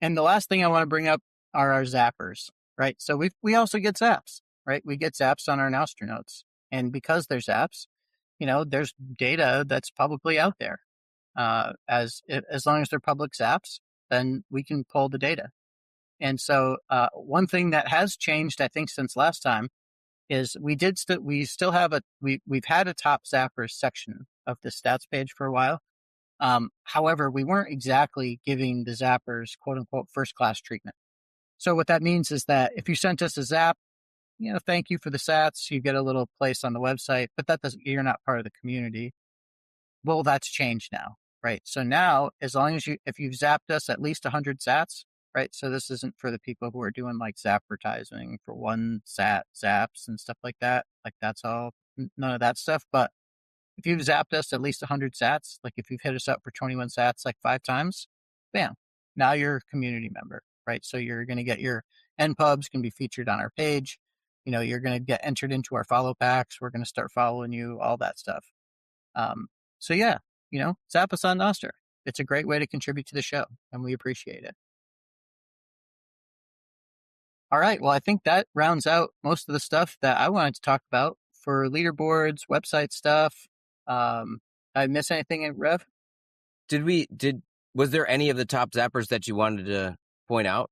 And the last thing I want to bring up are our zappers, right? So we also get zaps, right? We get zaps on our nostr notes. And because there's zaps, there's data that's publicly out there. As long as they're public zaps, then we can pull the data. And so one thing that has changed, I think, since last time is we've had a top zappers section of the stats page for a while. However, we weren't exactly giving the zappers quote unquote first class treatment. So what that means is that if you sent us a zap, thank you for the sats, you get a little place on the website, but you're not part of the community. Well, that's changed now, right? So now, as long as if you've zapped us at least 100 sats, right? So this isn't for the people who are doing like zapertising for one sat zaps and stuff like that. Like that's all, none of that stuff. But if you've zapped us at least 100 sats, like if you've hit us up for 21 sats like 5 times, bam, now you're a community member, right? So you're going to get your NPubs can be featured on our page. You're going to get entered into our follow packs. We're going to start following you, all that stuff. So yeah, zap us on nostr. It's a great way to contribute to the show, and we appreciate it. All right. Well, I think that rounds out most of the stuff that I wanted to talk about for leaderboards, website stuff. I miss anything, Rev? Was there any of the top zappers that you wanted to point out?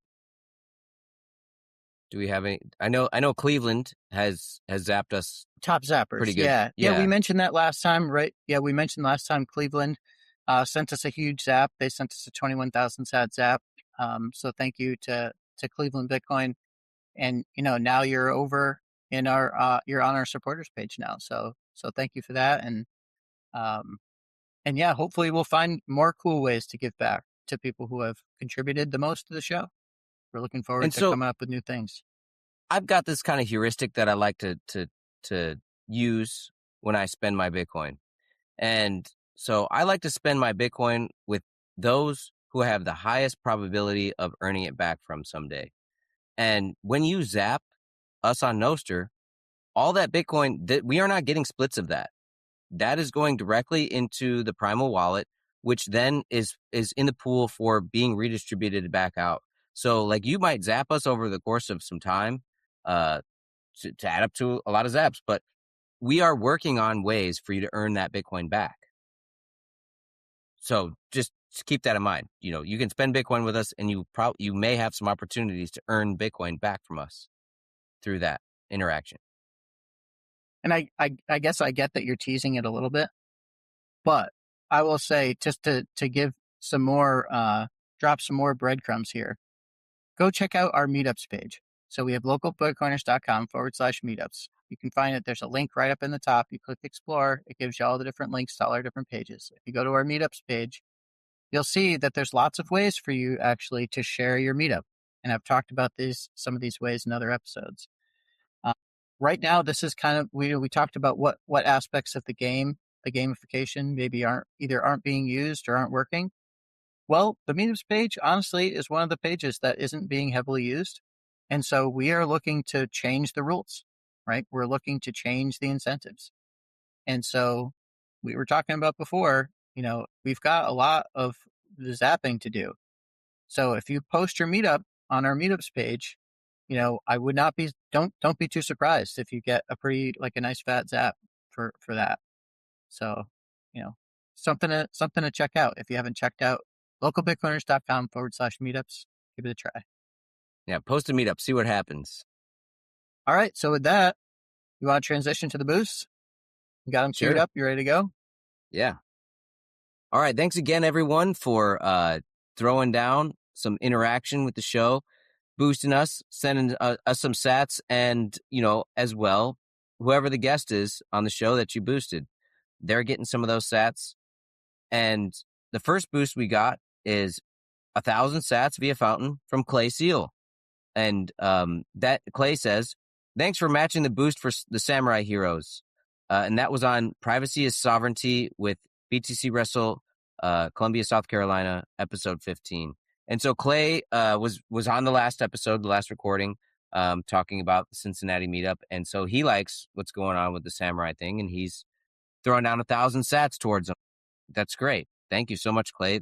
Do we have any? I know Cleveland has zapped us. Top zappers. Pretty good. Yeah. We mentioned that last time, right? Yeah, we mentioned last time Cleveland sent us a huge zap. They sent us a 21,000 sat zap. So thank you to Cleveland Bitcoin. And now you're over in you're on our supporters page now. So thank you for that. And yeah, hopefully we'll find more cool ways to give back to people who have contributed the most to the show. We're looking forward to coming up with new things. I've got this kind of heuristic that I like to use when I spend my Bitcoin. And so I like to spend my Bitcoin with those who have the highest probability of earning it back from someday. And when you zap us on Nostr, all that Bitcoin, that we are not getting splits of that. That is going directly into the Primal wallet, which then is in the pool for being redistributed back out. So like you might zap us over the course of some time to add up to a lot of zaps, but we are working on ways for you to earn that Bitcoin back. So just keep that in mind. You can spend Bitcoin with us, and you may have some opportunities to earn Bitcoin back from us through that interaction. And I guess I get that you're teasing it a little bit, but I will say just to give some more, drop some more breadcrumbs here. Go check out our meetups page. So we have localbitcoiners.com/meetups. you can find it. There's a link right up in the top. You click explore. It gives you all the different links to all our different pages. If you go to our meetups page, you'll see that there's lots of ways for you actually to share your meetup. And I've talked about some of these ways in other episodes. Right now, this is kind of, we talked about what aspects of the gamification maybe aren't being used or aren't working. Well, the meetups page, honestly, is one of the pages that isn't being heavily used. And so we are looking to change the rules, right? We're looking to change the incentives. And so we were talking about before, we've got a lot of the zapping to do. So if you post your meetup on our meetups page, I would not be, don't be too surprised if you get a nice fat zap for that. So, something to check out. If you haven't checked out localbitcoiners.com/meetups, give it a try. Yeah. Post a meetup, see what happens. All right. So with that, you want to transition to the boosts? You got them queued up. You ready to go? Yeah. All right. Thanks again, everyone, for throwing down some interaction with the show, boosting us, sending us some sats, and, as well, whoever the guest is on the show that you boosted, they're getting some of those sats. And the first boost we got is 1,000 sats via Fountain from Clay Seal. And that Clay says, thanks for matching the boost for the Samurai Heroes. And that was on Privacy is Sovereignty with BTC Wrestle, Columbia, South Carolina, episode 15. And so Clay was on the last episode, the last recording, talking about the Cincinnati meetup. And so he likes what's going on with the Samurai thing, and he's throwing down 1,000 sats towards them. That's great. Thank you so much, Clay.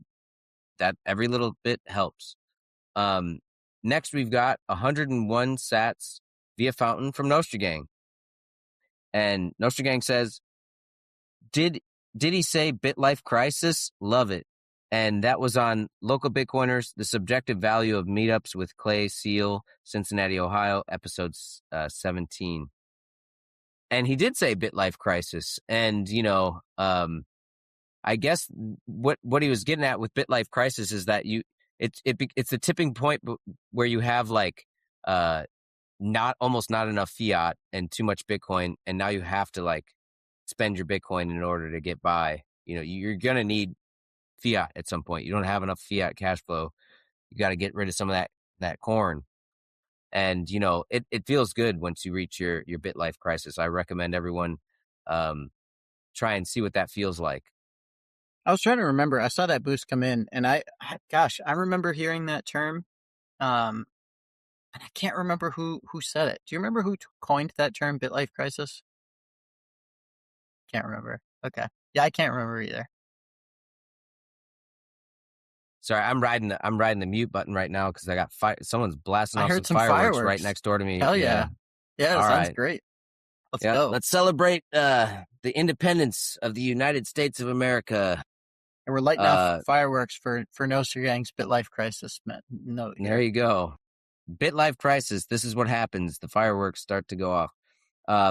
That every little bit helps. Next, we've got 101 sats via Fountain from Nostr Gang. And Nostr Gang says, did he say BitLife Crisis? Love it. And that was on Local Bitcoiners, the subjective value of meetups with Clay Seal, Cincinnati, Ohio, episode 17. And he did say BitLife Crisis. And, I guess what he was getting at with BitLife Crisis is that it's the tipping point where you have almost not enough fiat and too much Bitcoin, and now you have to spend your Bitcoin in order to get by. You're gonna need fiat at some point. You don't have enough fiat cash flow. You got to get rid of some of that corn, and it feels good once you reach your BitLife Crisis. I recommend everyone try and see what that feels like. I was trying to remember. I saw that boost come in, and I remember hearing that term. And I can't remember who said it. Do you remember who coined that term, BitLife Crisis? Can't remember. Okay. Yeah, I can't remember either. Sorry, I'm riding the mute button right now because I got someone's blasting off some fireworks right next door to me. Hell yeah. Yeah, that sounds great. Let's go. Let's celebrate the independence of the United States of America. And we're lighting off fireworks for Nostr Gang's BitLife Crisis. No, there you go. BitLife Crisis. This is what happens. The fireworks start to go off.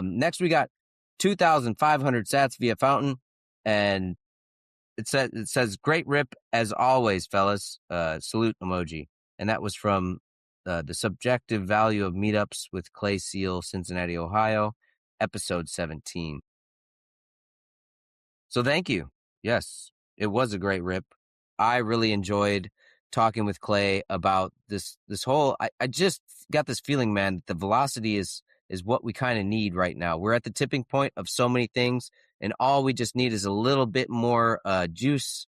Next, we got 2,500 sats via Fountain, and it says great rip as always, fellas. Salute emoji, and that was from the subjective value of meetups with Clay Seal, Cincinnati, Ohio, episode 17. So thank you. Yes, it was a great rip. I really enjoyed talking with Clay about this whole, I just got this feeling, man, that the velocity is what we kind of need right now. We're at the tipping point of so many things, and all we just need is a little bit more juice,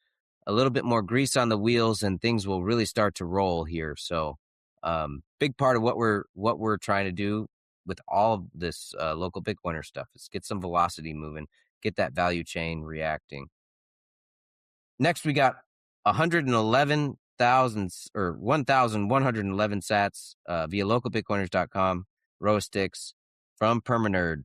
a little bit more grease on the wheels, and things will really start to roll here. So big part of what we're trying to do with all of this local Bitcoiner stuff is get some velocity moving, get that value chain reacting. Next, we got 111,111 sats via localbitcoiners.com, row of sticks from Permanerd.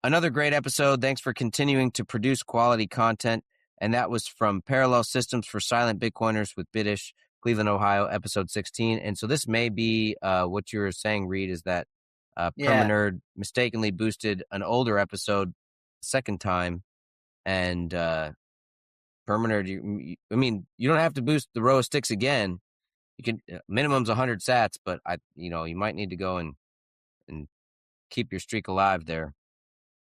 Another great episode. Thanks for continuing to produce quality content. And that was from Parallel Systems for Silent Bitcoiners with Bitish, Cleveland, Ohio, episode 16. And so this may be what you were saying, Reed, is that Permanerd mistakenly boosted an older episode second time. And Permanerd, you don't have to boost the row of sticks again. You can minimum's 100 sats, but you might need to go and keep your streak alive there.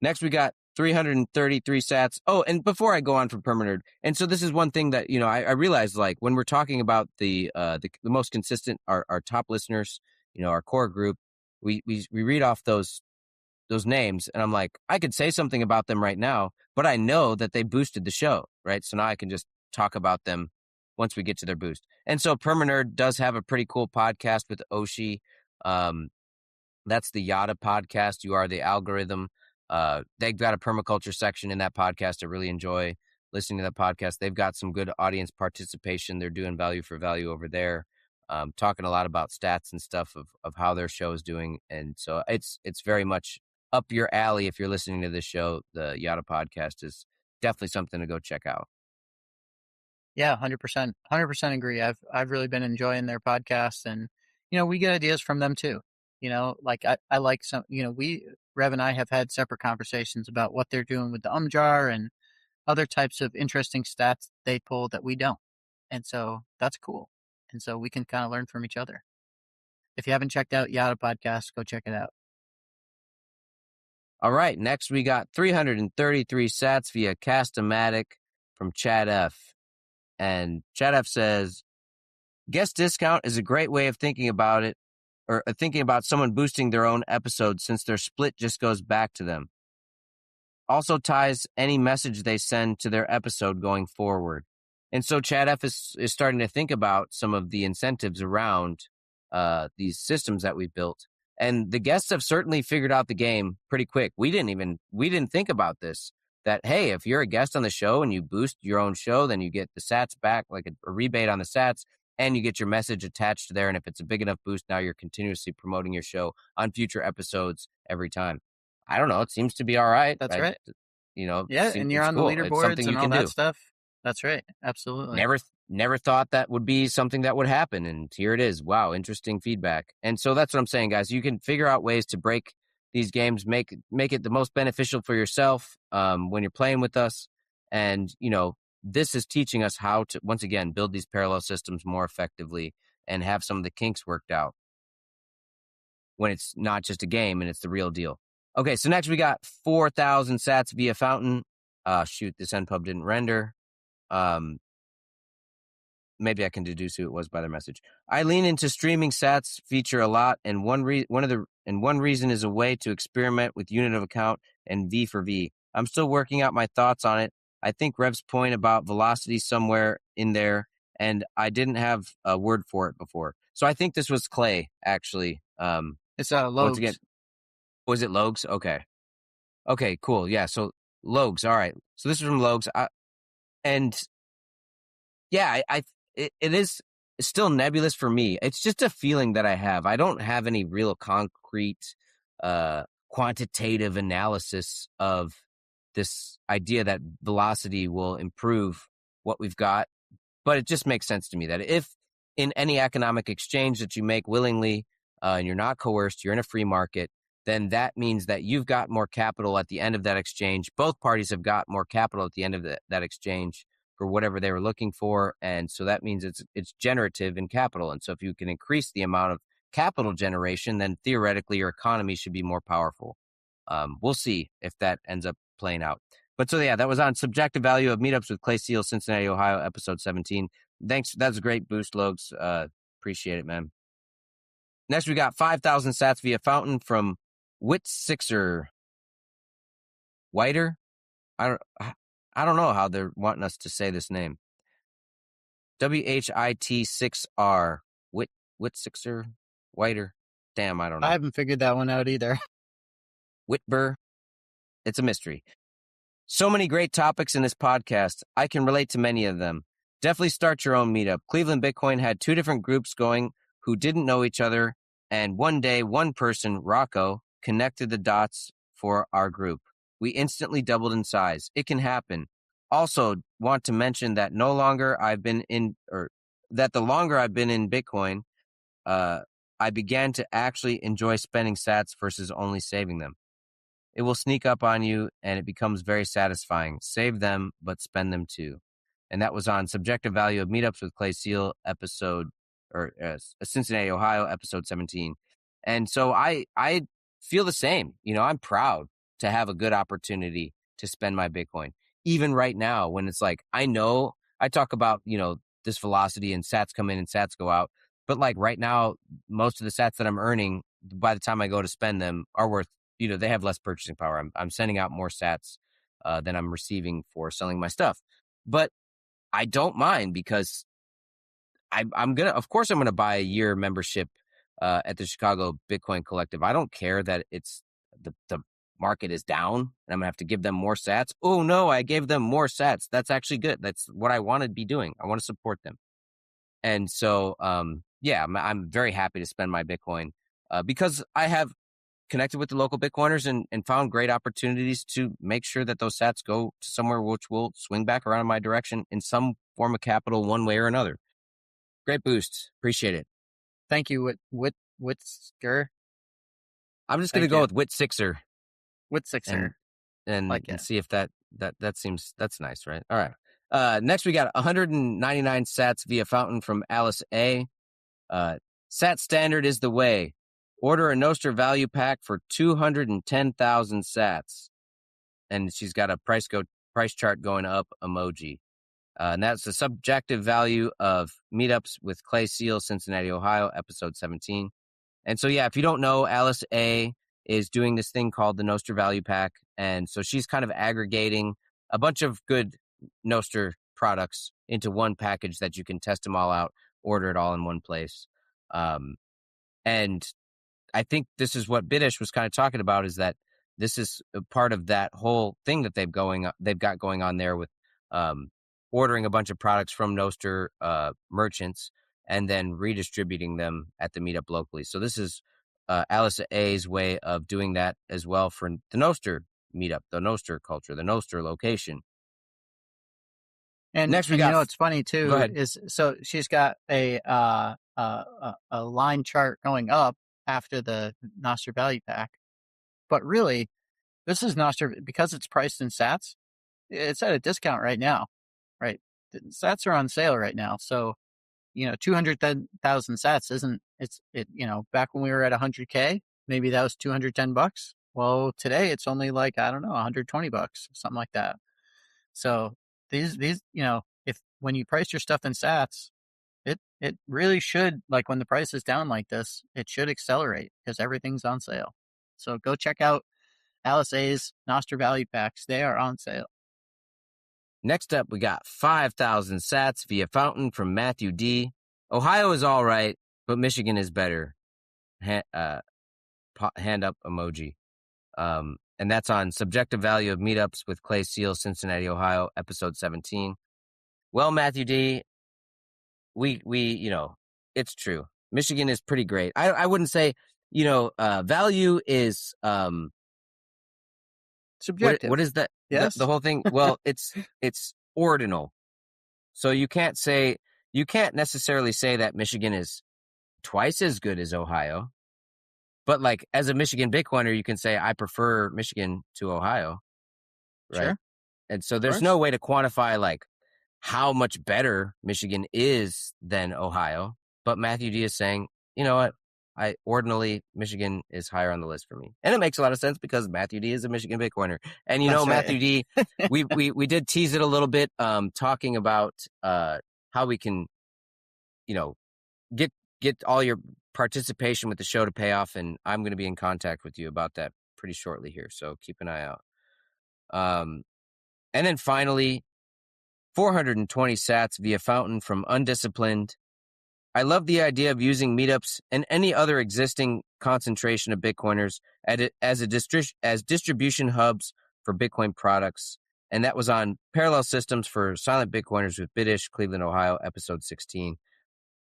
Next, we got 333 sats. Oh, and before I go on from Permanerd, and so this is one thing that, I realized, like, when we're talking about the most consistent, our top listeners, our core group, we read off those names, and I'm like, I could say something about them right now, but I know that they boosted the show, right? So now I can just talk about them once we get to their boost. And so Permanerd does have a pretty cool podcast with Oshi. That's the Yada podcast. You Are the Algorithm. They've got a permaculture section in that podcast. I really enjoy listening to that podcast. They've got some good audience participation. They're doing value for value over there, talking a lot about stats and stuff of how their show is doing. And so it's very much up your alley if you're listening to this show. The Yada podcast is definitely something to go check out. Yeah, 100%. 100% agree. I've really been enjoying their podcast, and we get ideas from them too. Like I like some, Rev and I have had separate conversations about what they're doing with the jar and other types of interesting stats they pull that we don't. And so that's cool. And so we can kind of learn from each other. If you haven't checked out Yada podcast, go check it out. All right, next we got 333 sats via Cast-O-Matic from Chad F. And Chad F says, guest discount is a great way of thinking about it, or thinking about someone boosting their own episode, since their split just goes back to them. Also ties any message they send to their episode going forward. And so Chad F is starting to think about some of the incentives around these systems that we've built. And the guests have certainly figured out the game pretty quick. We didn't think about this, that, hey, if you're a guest on the show and you boost your own show, then you get the sats back, like a rebate on the sats, and you get your message attached there. And if it's a big enough boost, now you're continuously promoting your show on future episodes every time. I don't know. It seems to be all right. That's right. Yeah, and you're on cool. the leaderboards and all that stuff. That's right. Absolutely. Never thought that would be something that would happen, and here it is. Wow, interesting feedback. And so that's what I'm saying, guys. You can figure out ways to break these games, make it the most beneficial for yourself when you're playing with us. And this is teaching us how to, once again, build these parallel systems more effectively and have some of the kinks worked out when it's not just a game and it's the real deal. Okay, so next we got 4,000 sats via Fountain. Shoot, this NPub didn't render. Maybe I can deduce who it was by their message. I lean into streaming sats feature a lot, and one reason is a way to experiment with unit of account and V for V. I'm still working out my thoughts on it. I think Rev's point about velocity somewhere in there, and I didn't have a word for it before. So I think this was Clay, actually. It's Logs. Once again, was it Logs? Okay, cool. Yeah, so Logs. All right. So this is from Logs. It is still nebulous for me. It's just a feeling that I have. I don't have any real concrete quantitative analysis of this idea that velocity will improve what we've got. But it just makes sense to me that if in any economic exchange that you make willingly and you're not coerced, you're in a free market, then that means that you've got more capital at the end of that exchange. Both parties have got more capital at the end of that exchange for whatever they were looking for. And so that means it's generative in capital. And so if you can increase the amount of capital generation, then theoretically your economy should be more powerful. We'll see if that ends up playing out. But so yeah, that was on Subjective Value of Meetups with Clay Seal, Cincinnati, Ohio, episode 17. Thanks. That's a great boost, Logs. Appreciate it, man. Next, we got 5,000 sats via Fountain from Whitsixer. Whiter? I don't know how they're wanting us to say this name. WHIT6R. Whitsixer? Whiter? Damn, I don't know. I haven't figured that one out either. Whitber? It's a mystery. So many great topics in this podcast. I can relate to many of them. Definitely start your own meetup. Cleveland Bitcoin had 2 different groups going who didn't know each other, and one day one person, Rocco, connected the dots for our group. We instantly doubled in size. It can happen. Also, want to mention that the longer I've been in Bitcoin, I began to actually enjoy spending sats versus only saving them. It will sneak up on you, and it becomes very satisfying. Save them, but spend them too. And that was on Subjective Value of Meetups with Clay Seal, episode, or Cincinnati, Ohio, episode 17. And so I feel the same. I'm proud to have a good opportunity to spend my Bitcoin. Even right now, when it's like, I know I talk about, this velocity and sats come in and sats go out. But like right now, most of the sats that I'm earning, by the time I go to spend them, are worth, they have less purchasing power. I'm sending out more sats than I'm receiving for selling my stuff. But I don't mind, because of course I'm gonna buy a year membership at the Chicago Bitcoin Collective. I don't care that it's the market is down and I'm gonna have to give them more sats. Oh no, I gave them more sats. That's actually good. That's what I want to be doing. I want to support them. And so, I'm very happy to spend my Bitcoin because I have connected with the local Bitcoiners and found great opportunities to make sure that those sats go to somewhere which will swing back around in my direction in some form of capital, one way or another. Great boost. Appreciate it. Thank you, Whitsker. I'm just going to go with Whitsixer. Whitsixer. And see if that seems, that's nice, right? All right. Next, we got 199 sats via fountain from Alice A. Sat standard is the way. Order a nostr value pack for 210,000 sats. And she's got a price chart going up emoji. And that's the subjective value of Meetups with Clay Seal, Cincinnati, Ohio, episode 17. And so, if you don't know, Alice A is doing this thing called the Nostr Value Pack. And so she's kind of aggregating a bunch of good Nostr products into one package that you can test them all out, order it all in one place. And I think this is what Biddish was kind of talking about, is that this is a part of that whole thing that they've got going on there with ordering a bunch of products from Nostr merchants and then redistributing them at the meetup locally. So this is Alice A's way of doing that as well for the Nostr meetup, the Nostr culture, the Nostr location. And next we got, what's funny too is, so she's got a line chart going up after the Nostr value pack, but really this is Nostr because it's priced in sats. It's at a discount right now, right? The sats are on sale right now, so 210,000 sats isn't back when we were at 100K, maybe that was $210. Well, today it's only like, I don't know, $120, something like that. So these if when you price your stuff in sats, it really should, like when the price is down like this, it should accelerate because everything's on sale. So go check out Alice A's Nostr value packs. They are on sale. Next up, we got 5,000 sats via fountain from Matthew D. Ohio is all right, but Michigan is better. Hand up emoji. And that's on subjective value of Meetups with Clay Seal, Cincinnati, Ohio, episode 17. Well, Matthew D, we it's true. Michigan is pretty great. I wouldn't say, value is subjective. What is that? Yes. The whole thing. Well, it's ordinal. So you can't necessarily say that Michigan is twice as good as Ohio. But like as a Michigan Bitcoiner, you can say I prefer Michigan to Ohio. Right. Sure. And so there's no way to quantify like how much better Michigan is than Ohio. But Matthew D is saying, you know what? Ordinally, Michigan is higher on the list for me. And it makes a lot of sense because Matthew D is a Michigan Bitcoiner. And That's right. Matthew D, we did tease it a little bit, talking about how we can, get all your participation with the show to pay off. And I'm going to be in contact with you about that pretty shortly here. So keep an eye out. And then finally, 420 sats via fountain from Undisciplined. I love the idea of using Meetups and any other existing concentration of Bitcoiners as distribution hubs for Bitcoin products. And that was on Parallel Systems for Silent Bitcoiners with Biddish, Cleveland, Ohio, episode 16.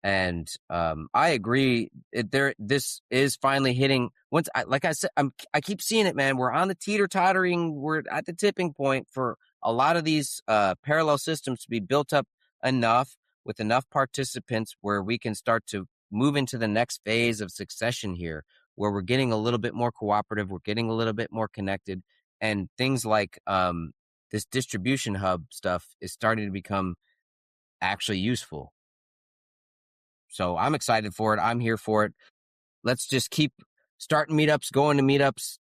And I agree. This is finally hitting. Like I said, I keep seeing it, man. We're on the teeter-tottering. We're at the tipping point for a lot of these parallel systems to be built up enough with enough participants where we can start to move into the next phase of succession here, where we're getting a little bit more cooperative, we're getting a little bit more connected, and things like this distribution hub stuff is starting to become actually useful. So I'm excited for it. I'm here for it. Let's just keep starting meetups, going to meetups,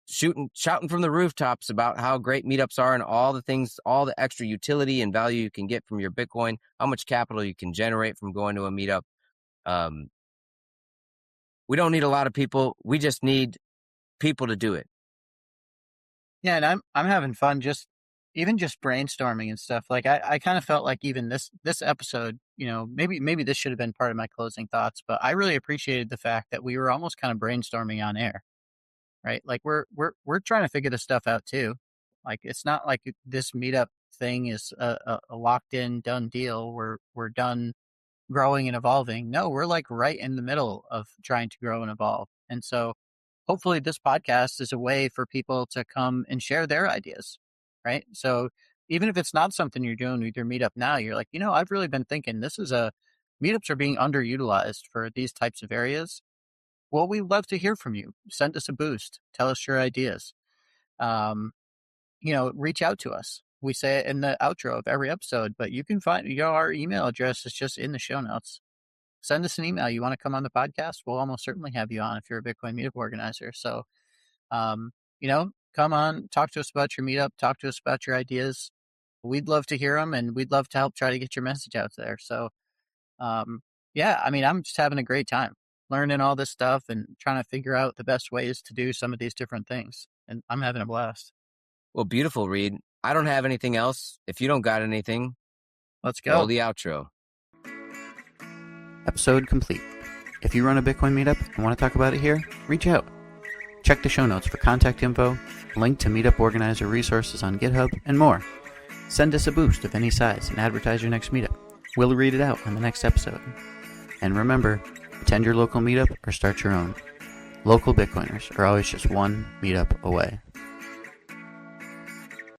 shouting from the rooftops about how great meetups are and all the things, all the extra utility and value you can get from your Bitcoin, how much capital you can generate from going to a meetup. We don't need a lot of people. We just need people to do it. Yeah, and I'm having fun just brainstorming and stuff. Like I kind of felt like even this episode, maybe this should have been part of my closing thoughts, but I really appreciated the fact that we were almost kind of brainstorming on air, right? Like we're trying to figure this stuff out too. Like it's not like this meetup thing is a locked in done deal. We're done growing and evolving. No, we're like right in the middle of trying to grow and evolve. And so hopefully this podcast is a way for people to come and share their ideas, right? So even if it's not something you're doing with your meetup now, you're like, I've really been thinking meetups are being underutilized for these types of areas. Well, we'd love to hear from you. Send us a boost. Tell us your ideas. Reach out to us. We say it in the outro of every episode, but you can find our email address is just in the show notes. Send us an email. You want to come on the podcast? We'll almost certainly have you on if you're a Bitcoin meetup organizer. So, come on, talk to us about your meetup, talk to us about your ideas. We'd love to hear them, and we'd love to help try to get your message out there. So, I'm just having a great time learning all this stuff and trying to figure out the best ways to do some of these different things. And I'm having a blast. Well, beautiful, Reed. I don't have anything else. If you don't got anything, let's go. Roll the outro. Episode complete. If you run a Bitcoin meetup and want to talk about it here, reach out. Check the show notes for contact info, link to meetup organizer resources on GitHub, and more. Send us a boost of any size and advertise your next meetup. We'll read it out on the next episode. And remember, attend your local meetup or start your own. Local Bitcoiners are always just one meetup away.